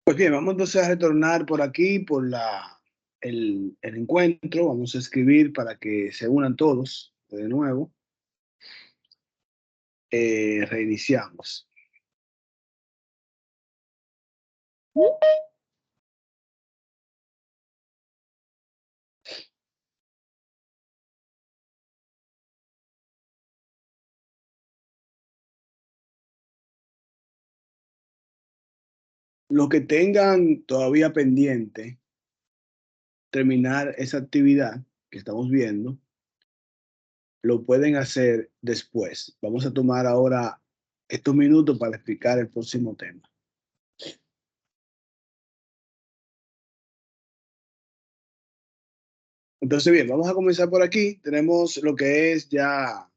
Pues bien, vamos entonces a retornar por aquí, por el encuentro. Vamos a escribir para que se unan todos de nuevo. Reiniciamos. Los que tengan todavía pendiente terminar esa actividad que estamos viendo, lo pueden hacer después. Vamos a tomar ahora estos minutos para explicar el próximo tema. Entonces, bien, vamos a comenzar por aquí. Tenemos lo que es ya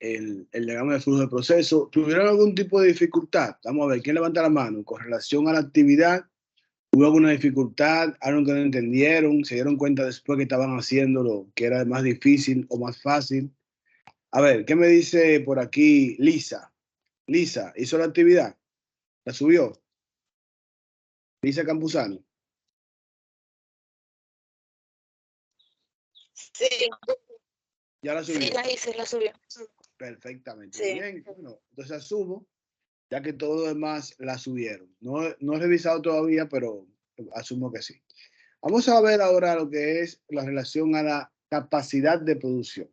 el diagrama de flujo de proceso. ¿Tuvieron algún tipo de dificultad? Vamos a ver, ¿quién levanta la mano? Con relación a la actividad, ¿hubo alguna dificultad? ¿Algo que no entendieron? ¿Se dieron cuenta después que estaban haciéndolo que era más difícil o más fácil? A ver, ¿qué me dice por aquí Lisa? Lisa, ¿hizo la actividad? ¿La subió? Lisa Campuzano. Sí. ¿Ya la subió? Sí, la hice, la subió. Perfectamente. Sí. Bien, bueno, entonces asumo, ya que todos los demás la subieron. No he revisado todavía, pero asumo que sí. Vamos a ver ahora lo que es la relación a la capacidad de producción.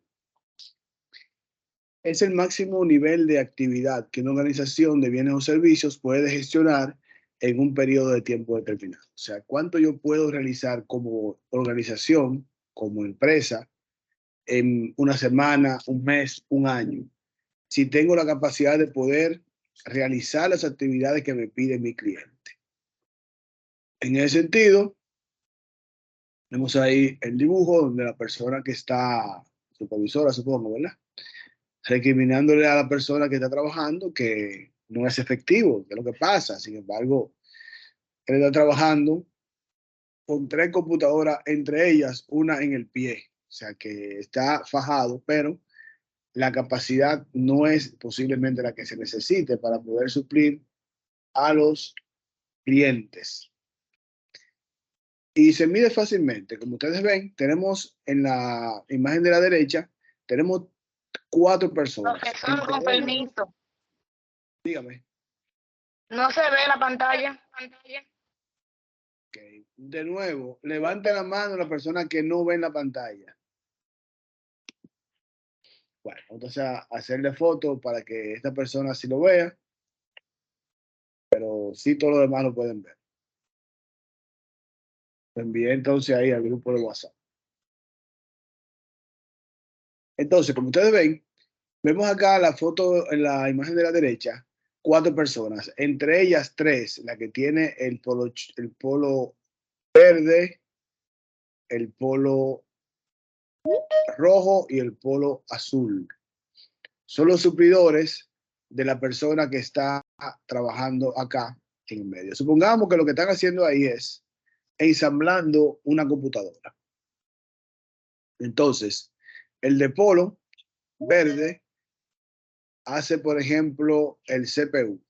Es el máximo nivel de actividad que una organización de bienes o servicios puede gestionar en un periodo de tiempo determinado. O sea, cuánto yo puedo realizar como organización, como empresa, en una semana, un mes, un año, si tengo la capacidad de poder realizar las actividades que me pide mi cliente. En ese sentido, vemos ahí el dibujo donde la persona que está, supervisora, supongo, ¿verdad? Recriminándole a la persona que está trabajando que no es efectivo, que es lo que pasa. Sin embargo, él está trabajando con 3 computadoras, entre ellas una en el pie. O sea que está fajado, pero la capacidad no es posiblemente la que se necesite para poder suplir a los clientes. Y se mide fácilmente. Como ustedes ven, tenemos en la imagen de la derecha, tenemos 4 personas. Profesor, con permiso. Dígame. No se ve la pantalla. Okay. De nuevo, levante la mano la persona que no ve en la pantalla. Bueno, entonces hacerle foto para que esta persona sí lo vea, pero sí todos los demás lo pueden ver. Lo envié entonces ahí al grupo de WhatsApp. Entonces, como ustedes ven, vemos acá la foto en la imagen de la derecha, 4 personas, entre ellas 3, la que tiene el polo verde, el polo rojo y el polo azul. Son los suplidores de la persona que está trabajando acá en el medio. Supongamos que lo que están haciendo ahí es ensamblando una computadora. Entonces, el de polo verde hace, por ejemplo, el CPU.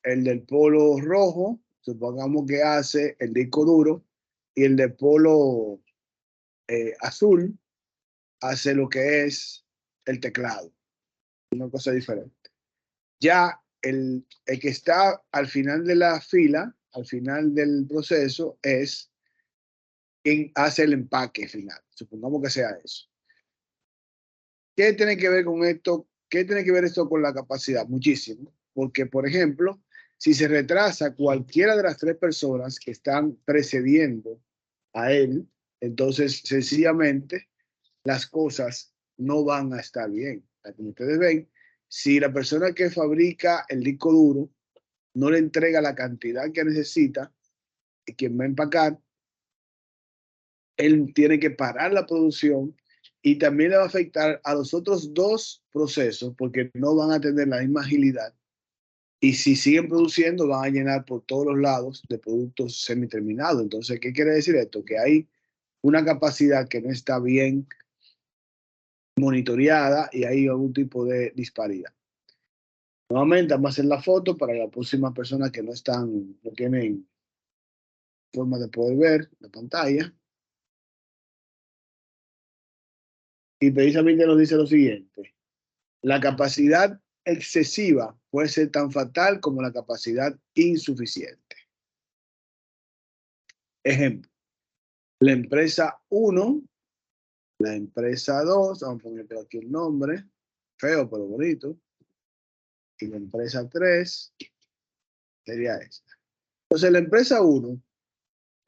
El del polo rojo, supongamos que hace el disco duro, y el de polo azul hace lo que es el teclado. Una cosa diferente. Ya el que está al final de la fila, al final del proceso, es quien hace el empaque final. Supongamos que sea eso. ¿Qué tiene que ver con esto? ¿Qué tiene que ver esto con la capacidad? Muchísimo. Porque, por ejemplo, si se retrasa cualquiera de las 3 personas que están precediendo a él, entonces sencillamente las cosas no van a estar bien. Como ustedes ven, si la persona que fabrica el disco duro no le entrega la cantidad que necesita, y quien va a empacar, él tiene que parar la producción y también le va a afectar a los otros 2 procesos porque no van a tener la misma agilidad. Y si siguen produciendo, van a llenar por todos los lados de productos semiterminados. Entonces, ¿qué quiere decir esto? Que hay una capacidad que no está bien monitoreada y hay algún tipo de disparidad. Nuevamente vamos a hacer la foto para las próximas personas que no tienen forma de poder ver la pantalla. Y precisamente nos dice lo siguiente: la capacidad excesiva puede ser tan fatal como la capacidad insuficiente. Ejemplo, la empresa 1, la empresa 2, vamos a poner aquí el nombre, feo pero bonito, y la empresa 3 sería esta. Entonces la empresa 1,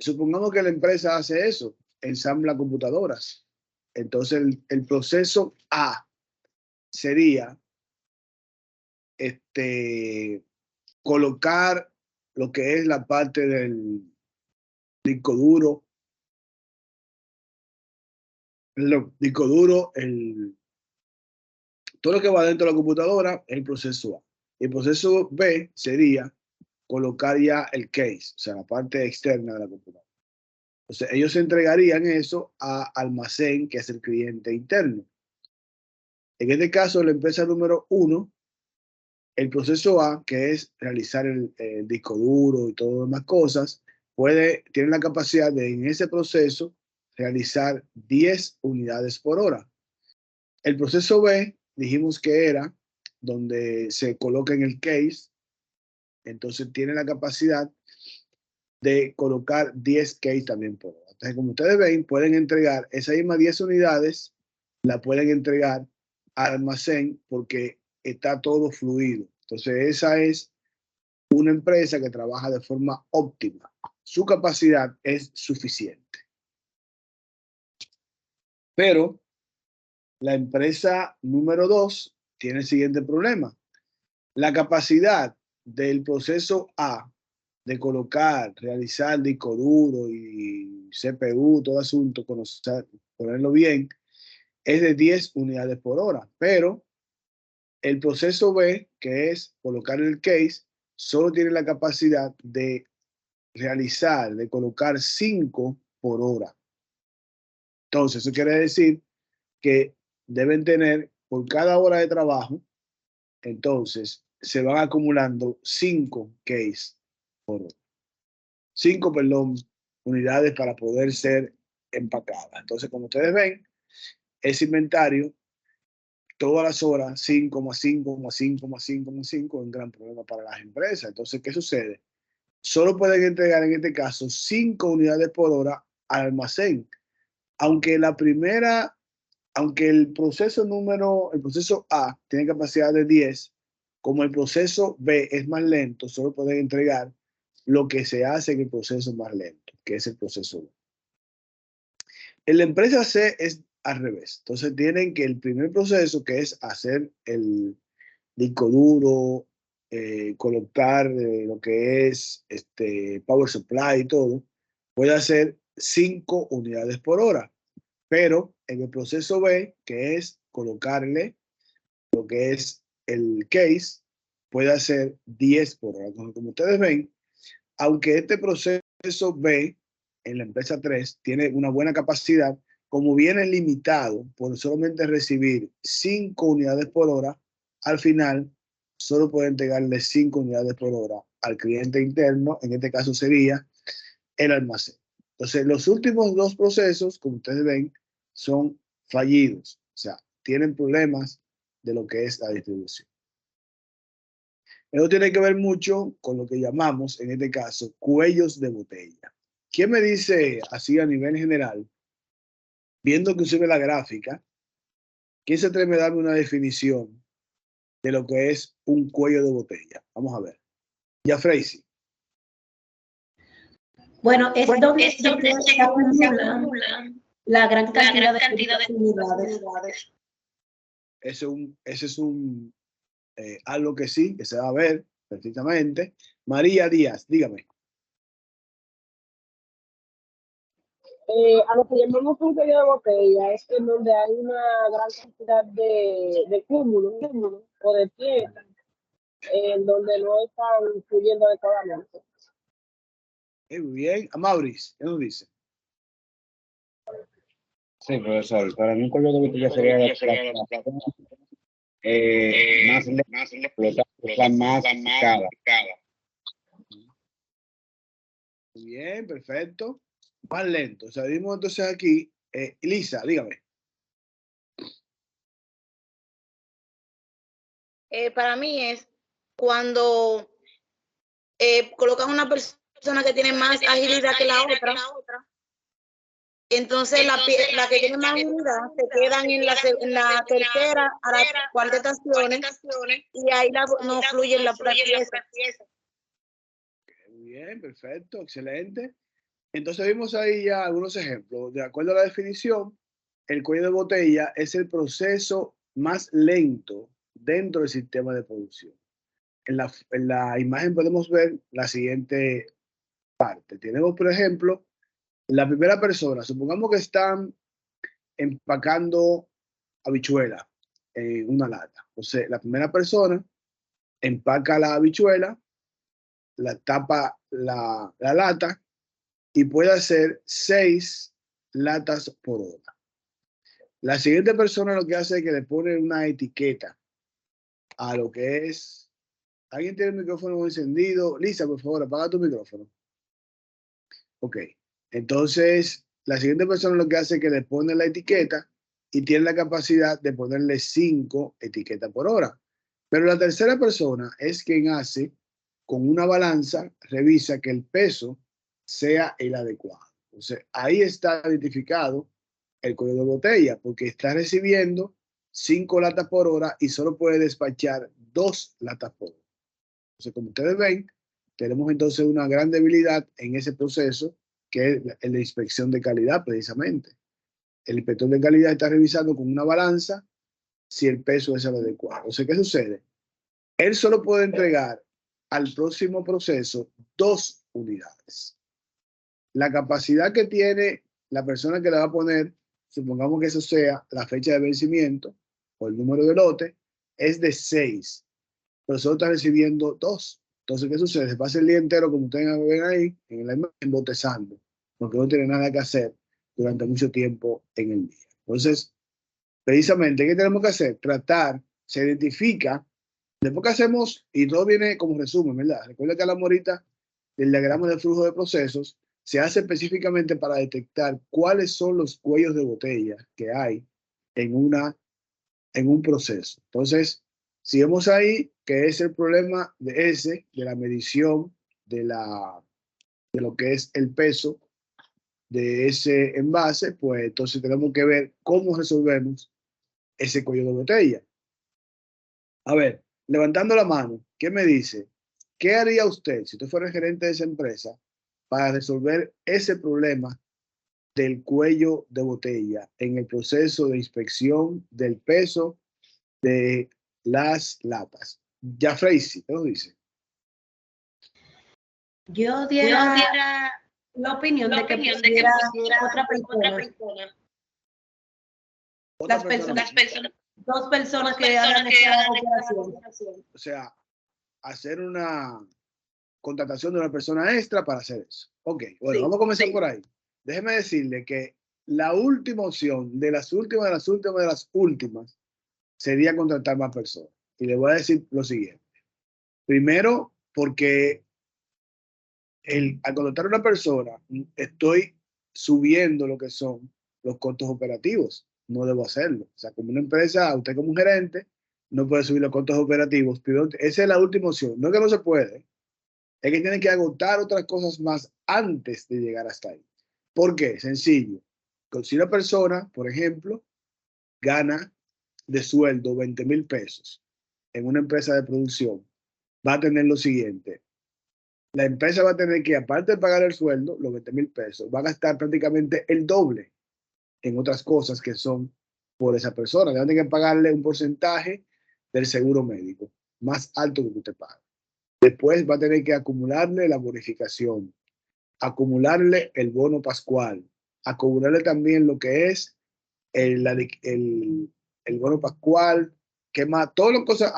supongamos que la empresa hace eso, ensambla computadoras. Entonces el proceso A sería colocar lo que es la parte del disco duro, todo lo que va dentro de la computadora es el proceso A. El proceso B sería colocar ya el case, o sea, la parte externa de la computadora. Entonces, ellos entregarían eso a almacén, que es el cliente interno. En este caso, la empresa número 1, el proceso A, que es realizar el disco duro y todas las demás cosas, tiene la capacidad de, en ese proceso, realizar 10 unidades por hora. El proceso B, dijimos que era donde se coloca en el case, entonces tiene la capacidad de colocar 10 case también por hora. Entonces, como ustedes ven, pueden entregar esas mismas 10 unidades, la pueden entregar al almacén porque está todo fluido. Entonces, esa es una empresa que trabaja de forma óptima. Su capacidad es suficiente. Pero la empresa número 2 tiene el siguiente problema. La capacidad del proceso A de colocar, realizar disco duro y CPU, todo asunto, ponerlo bien, es de 10 unidades por hora. Pero el proceso B, que es colocar el case, solo tiene la capacidad de realizar, de colocar 5 por hora. Entonces, eso quiere decir que deben tener, por cada hora de trabajo, entonces se van acumulando 5 case por hora. 5, unidades para poder ser empacadas. Entonces, como ustedes ven, ese inventario, todas las horas, 5 más 5 más 5 más 5 más 5, es un gran problema para las empresas. Entonces, ¿qué sucede? Solo pueden entregar en este caso 5 unidades por hora al almacén. Aunque el proceso A tiene capacidad de 10, como el proceso B es más lento, solo pueden entregar lo que se hace en el proceso más lento, que es el proceso B. En la empresa C es al revés. Entonces tienen que el primer proceso, que es hacer el disco duro, colocar lo que es power supply y todo, puede hacer 5 unidades por hora. Pero en el proceso B, que es colocarle lo que es el case, puede hacer 10 por hora. Como ustedes ven, aunque este proceso B en la empresa 3 tiene una buena capacidad, como viene limitado por solamente recibir 5 unidades por hora, al final solo puede entregarle 5 unidades por hora al cliente interno, en este caso sería el almacén. Entonces, los últimos 2 procesos, como ustedes ven, son fallidos, o sea, tienen problemas de lo que es la distribución. Eso tiene que ver mucho con lo que llamamos, en este caso, cuellos de botella. ¿Quién me dice, así a nivel general, viendo inclusive la gráfica, quién se atreve a darme una definición de lo que es un cuello de botella? Vamos a ver. Ya, Freisy. Bueno, es donde se acumulan la gran cantidad de unidades. Ese es algo que sí, que se va a ver perfectamente. María Díaz, dígame. A lo que llamamos un cuello de botella es en donde hay una gran cantidad de cúmulos o de piezas en donde no están fluyendo adecuadamente. Muy bien. A Maurice, ¿qué nos dice? Sí, profesor, para mí un cuello de botella sería más cada. Bien, perfecto. Más lento. O sea, vimos entonces aquí, Lisa, dígame. Para mí es cuando colocan una persona que tiene más agilidad que la otra. Entonces, la que tiene más agilidad se quedan en la tercera a la cuarta estaciones y ahí no fluye la pieza. Muy bien, perfecto, excelente. Entonces vimos ahí ya algunos ejemplos. De acuerdo a la definición, el cuello de botella es el proceso más lento dentro del sistema de producción. En la imagen podemos ver la siguiente parte. Tenemos, por ejemplo, la primera persona. Supongamos que están empacando habichuela en una lata. Entonces, la primera persona empaca la habichuela, la tapa la lata y puede hacer 6 latas por hora. La siguiente persona lo que hace es que le pone una etiqueta a lo que es. ¿Alguien tiene el micrófono encendido? Lisa, por favor, apaga tu micrófono. Ok. Entonces, la siguiente persona lo que hace es que le pone la etiqueta y tiene la capacidad de ponerle 5 etiquetas por hora. Pero la tercera persona es quien hace, con una balanza, revisa que el peso sea el adecuado. Entonces, ahí está identificado el cuello de botella, porque está recibiendo 5 latas por hora y solo puede despachar 2 latas por hora. Entonces, como ustedes ven, tenemos entonces una gran debilidad en ese proceso, que es la inspección de calidad, precisamente. El inspector de calidad está revisando con una balanza si el peso es el adecuado. Entonces, ¿qué sucede? Él solo puede entregar al próximo proceso 2 unidades. La capacidad que tiene la persona que le va a poner, supongamos que eso sea la fecha de vencimiento o el número de lote, es de 6. Pero solo está recibiendo 2. Entonces, ¿qué sucede? Se pasa el día entero, como ustedes ven ahí, en la imagen, botezando, porque no tiene nada que hacer durante mucho tiempo en el día. Entonces, precisamente, ¿qué tenemos que hacer? Tratar, se identifica, después que hacemos, y todo viene como resumen, ¿verdad? Recuerda que hablamos ahorita del diagrama de flujo de procesos, se hace específicamente para detectar cuáles son los cuellos de botella que hay en un proceso. Entonces, si vemos ahí que es el problema de la medición de lo que es el peso de ese envase, pues entonces tenemos que ver cómo resolvemos ese cuello de botella. A ver, levantando la mano, ¿qué me dice? ¿Qué haría usted si usted fuera el gerente de esa empresa para resolver ese problema del cuello de botella en el proceso de inspección del peso de las latas? Ya Freisy, ¿qué nos dice? Yo diera la opinión de que pusiera otra persona. Dos personas que hagan esta operación. O sea, hacer una contratación de una persona extra para hacer eso. Ok, bueno, vamos a comenzar por ahí. Déjeme decirle que la última opción de las últimas sería contratar más personas. Y le voy a decir lo siguiente. Primero, porque al contratar a una persona, estoy subiendo lo que son los costos operativos. No debo hacerlo. O sea, como una empresa, usted como un gerente, no puede subir los costos operativos. Pero esa es la última opción. No es que no se puede. Es que tienen que agotar otras cosas más antes de llegar hasta ahí. ¿Por qué? Sencillo. Si una persona, por ejemplo, gana de sueldo 20,000 pesos en una empresa de producción, va a tener lo siguiente. La empresa va a tener que, aparte de pagar el sueldo, los 20,000 pesos, va a gastar prácticamente el doble en otras cosas que son por esa persona. Le van a tener que pagarle un porcentaje del seguro médico más alto que usted paga. Después va a tener que acumularle la bonificación, acumularle el bono pascual, acumularle también lo que es el bono pascual, que más, todas las cosas,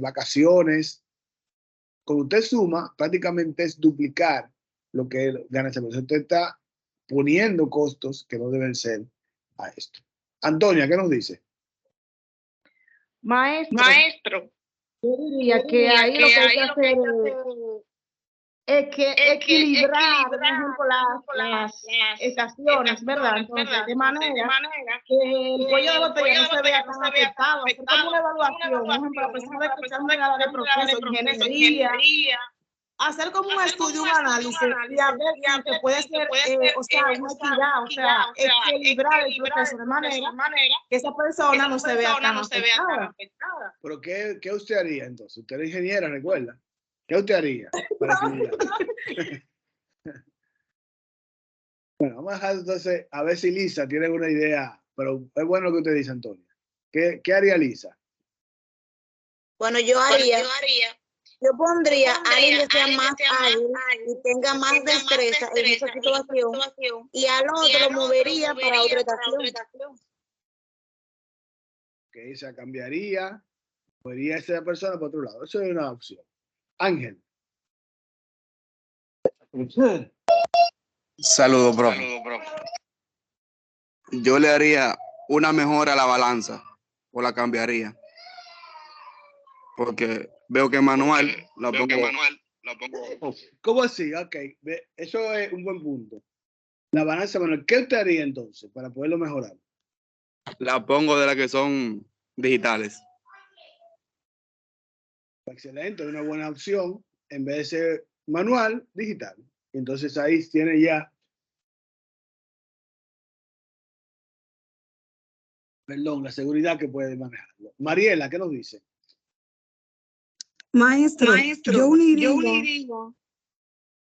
vacaciones. Cuando usted suma, prácticamente es duplicar lo que gana esa persona. Usted está poniendo costos que no deben ser a esto. Antonia, ¿qué nos dice? Maestro, yo diría que ahí lo que hay que hacer es que equilibrar, por ejemplo, las estaciones, ¿verdad? Entonces, de manera que el cuello de botella no se vea tan afectado. Hacer como una evaluación, por ejemplo, la persona que está en la de proceso, ingeniería, hacer como un estudio, un análisis y a ver si se puede hacer, o sea, una equidad, o sea, equilibrar el proceso de manera que esa persona no se vea tan afectada. Pero ¿qué usted haría entonces? Usted es ingeniera, recuerda. ¿Qué usted haría para equilibrar? Bueno, vamos a dejar entonces a ver si Lisa tiene una idea, pero es bueno lo que usted dice, Antonio. ¿Qué haría Lisa? Bueno, yo pondría a alguien que sea más ágil y tenga más destreza en esa situación y al otro lo movería para otra estación. Que se cambiaría, movería a esa persona para otro lado. Eso es una opción. Ángel. Saludos, profe. Yo le haría una mejora a la balanza o la cambiaría. Porque veo que manual la pongo. ¿Cómo así? Ok, eso es un buen punto. La balanza manual, ¿qué usted haría entonces para poderlo mejorar? La pongo de las que son digitales. Excelente, una buena opción. En vez de ser manual, digital. Entonces ahí tiene ya, perdón, la seguridad que puede manejarlo. Mariela, ¿qué nos dice? Maestro, yo uniría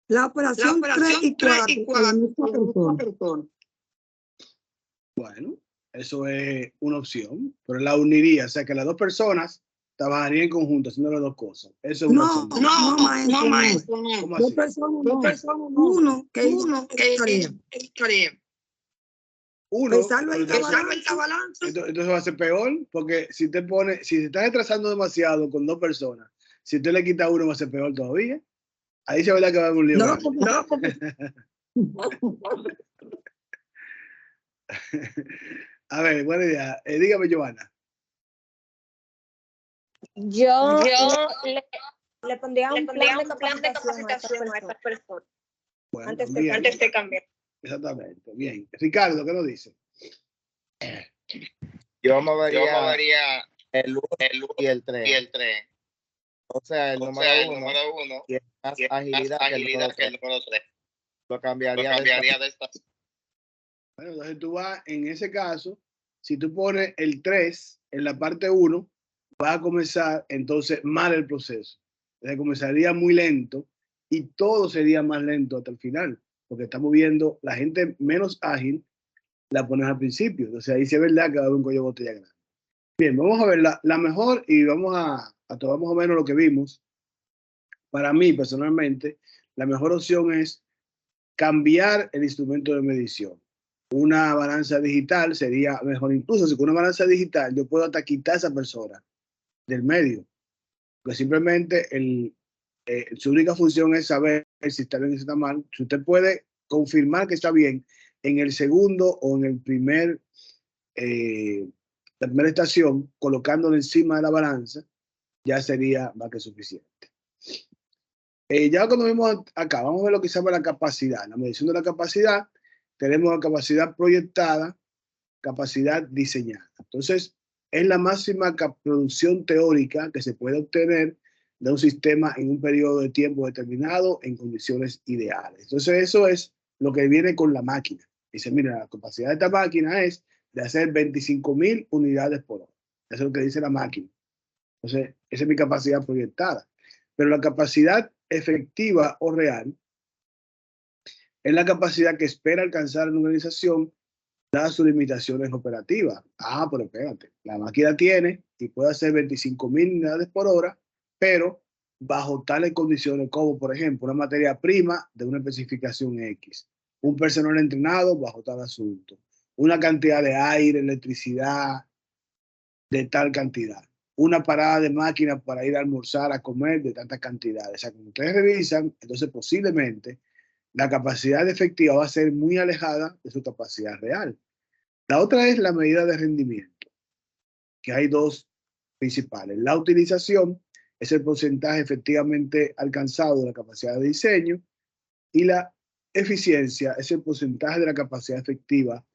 la operación 3 y 4. Bueno, eso es una opción, pero la uniría, o sea que las dos personas trabajarían en conjunto haciendo las dos cosas. Eso es una opción. No, maestro. ¿Cómo Dos así? personas, uno que estaría. Uno, esta balanza. Entonces va a ser peor, porque si se está retrasando demasiado con dos personas, si usted le quita uno va a ser peor todavía. Ahí se ve que va a haber un lío. A ver, buena idea. Dígame, Giovanna. Yo le pondría un plan de capacitación a estas personas. Bueno, antes de cambiar. Exactamente. Bien. Ricardo, ¿qué nos dice? Yo movería el 1 y el 3. O sea, el número 1 tiene más agilidad que el número 3. Lo cambiaría de esta. Bueno, entonces tú vas, en ese caso, si tú pones el 3 en la parte 1, va a comenzar entonces mal el proceso. Entonces comenzaría muy lento y todo sería más lento hasta el final, porque estamos viendo la gente menos ágil, la pones al principio. Entonces ahí sí es verdad que va a haber un cuello de botella grande. Bien, vamos a ver la mejor y vamos a tomar más o menos lo que vimos. Para mí, personalmente, la mejor opción es cambiar el instrumento de medición. Una balanza digital sería mejor, incluso si con una balanza digital yo puedo hasta quitar a esa persona del medio, porque simplemente su única función es saber si está bien o si está mal. Si usted puede confirmar que está bien en el segundo o en el la primera estación, colocándolo encima de la balanza, ya sería más que suficiente. Ya cuando vemos acá, vamos a ver lo que se llama la capacidad. La medición de la capacidad, tenemos la capacidad proyectada, capacidad diseñada. Entonces, es la máxima producción teórica que se puede obtener de un sistema en un periodo de tiempo determinado en condiciones ideales. Entonces, eso es lo que viene con la máquina. Dice, mira, la capacidad de esta máquina es de hacer 25,000 unidades por hora. Eso es lo que dice la máquina. Entonces, esa es mi capacidad proyectada. Pero la capacidad efectiva o real es la capacidad que espera alcanzar una organización dadas sus limitaciones operativas. Ah, pero espérate, la máquina tiene y puede hacer 25,000 unidades por hora, pero bajo tales condiciones como, por ejemplo, una materia prima de una especificación X, un personal entrenado bajo tal asunto, una cantidad de aire, electricidad de tal cantidad, una parada de máquinas para ir a almorzar, a comer de tantas cantidades. O sea, como ustedes revisan, entonces posiblemente la capacidad efectiva va a ser muy alejada de su capacidad real. La otra es la medida de rendimiento, que hay dos principales. La utilización es el porcentaje efectivamente alcanzado de la capacidad de diseño y la eficiencia es el porcentaje de la capacidad efectiva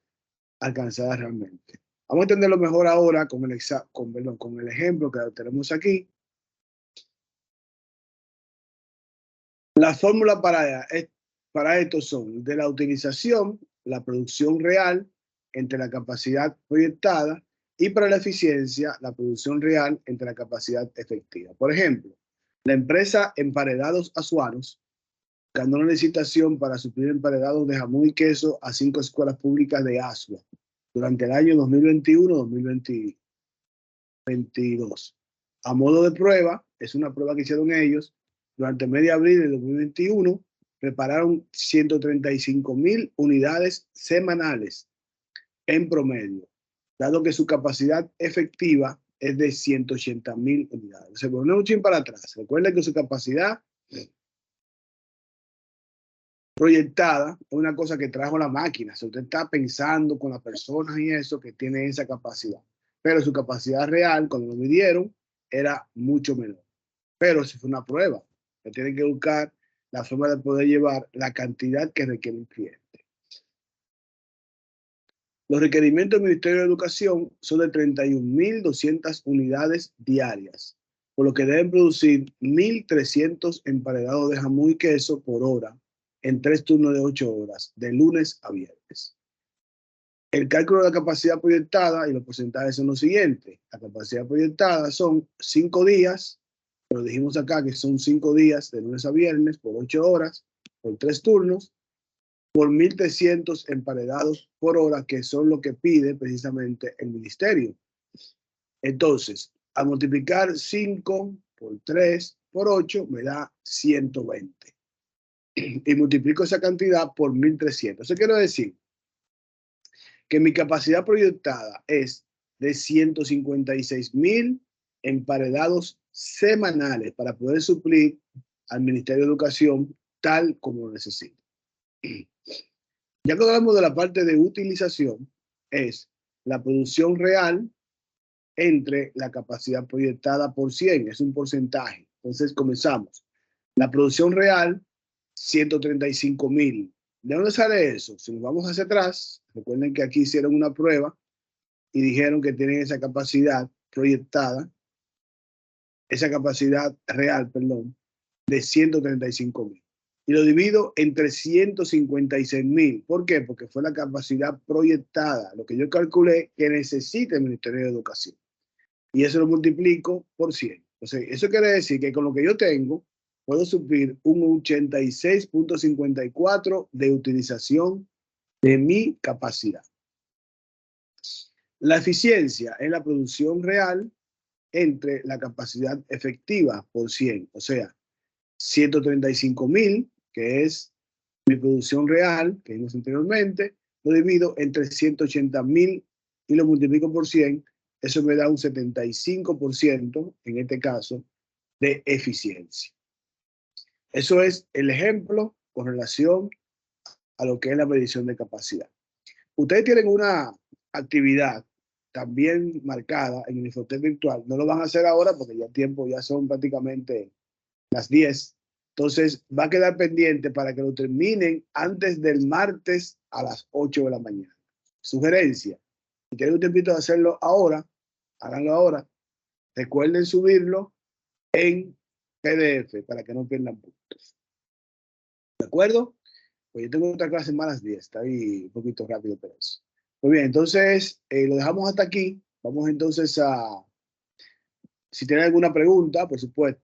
alcanzada realmente. Vamos a entenderlo mejor ahora con el ejemplo que tenemos aquí. La fórmula para esto son de la utilización, la producción real entre la capacidad proyectada y para la eficiencia, la producción real entre la capacidad efectiva. Por ejemplo, la empresa Emparedados Azuanos ganó una licitación para suplir emparedados de jamón y queso a 5 escuelas públicas de Asua durante el año 2021-2022. A modo de prueba, es una prueba que hicieron ellos, durante el mes de abril de 2021, prepararon 135,000 unidades semanales en promedio, dado que su capacidad efectiva es de 180,000 unidades. Se pone un chin para atrás. Recuerden que su capacidad proyectada es una cosa que trajo la máquina. Si usted está pensando con las personas y eso, que tiene esa capacidad. Pero su capacidad real, cuando lo midieron, era mucho menor. Pero si fue una prueba, que tiene que buscar la forma de poder llevar la cantidad que requiere el cliente. Los requerimientos del Ministerio de Educación son de 31,200 unidades diarias, por lo que deben producir 1,300 emparedados de jamón y queso por hora en 3 turnos de 8 horas, de lunes a viernes. El cálculo de la capacidad proyectada y los porcentajes son los siguientes. La capacidad proyectada son 5 días, lo dijimos acá que son 5 días de lunes a viernes por 8 horas, por 3 turnos, por 1,300 emparedados por hora, que son lo que pide precisamente el ministerio. Entonces, al multiplicar 5 por 3 por 8 me da 120. Y multiplico esa cantidad por 1,300. Eso quiere decir que mi capacidad proyectada es de 156,000 emparedados semanales para poder suplir al Ministerio de Educación tal como lo necesita. Ya que hablamos de la parte de utilización, es la producción real entre la capacidad proyectada por 100, es un porcentaje. Entonces comenzamos. La producción real, 135,000. ¿De dónde sale eso? Si nos vamos hacia atrás, recuerden que aquí hicieron una prueba y dijeron que tienen esa capacidad proyectada, esa capacidad real, perdón, de 135,000. Y lo divido entre 156,000. ¿Por qué? Porque fue la capacidad proyectada, lo que yo calculé que necesita el Ministerio de Educación. Y eso lo multiplico por 100. Entonces, eso quiere decir que con lo que yo tengo, puedo suplir un 86.54 de utilización de mi capacidad. La eficiencia es la producción real entre la capacidad efectiva por 100. O sea, 135,000, que es mi producción real, que vimos anteriormente, lo divido entre 180,000 y lo multiplico por 100. Eso me da un 75%, en este caso, de eficiencia. Eso es el ejemplo con relación a lo que es la medición de capacidad. Ustedes tienen una actividad también marcada en el Infotec virtual. No lo van a hacer ahora porque ya el tiempo ya son prácticamente las 10. Entonces va a quedar pendiente para que lo terminen antes del martes a las 8 de la mañana. Sugerencia. Si tienen un tiempito de hacerlo ahora, háganlo ahora. Recuerden subirlo en PDF para que no pierdan puntos. ¿De acuerdo? Pues yo tengo otra clase más a las 10. Está ahí un poquito rápido, pero eso. Muy bien, entonces lo dejamos hasta aquí. Vamos entonces a... Si tienen alguna pregunta, por supuesto.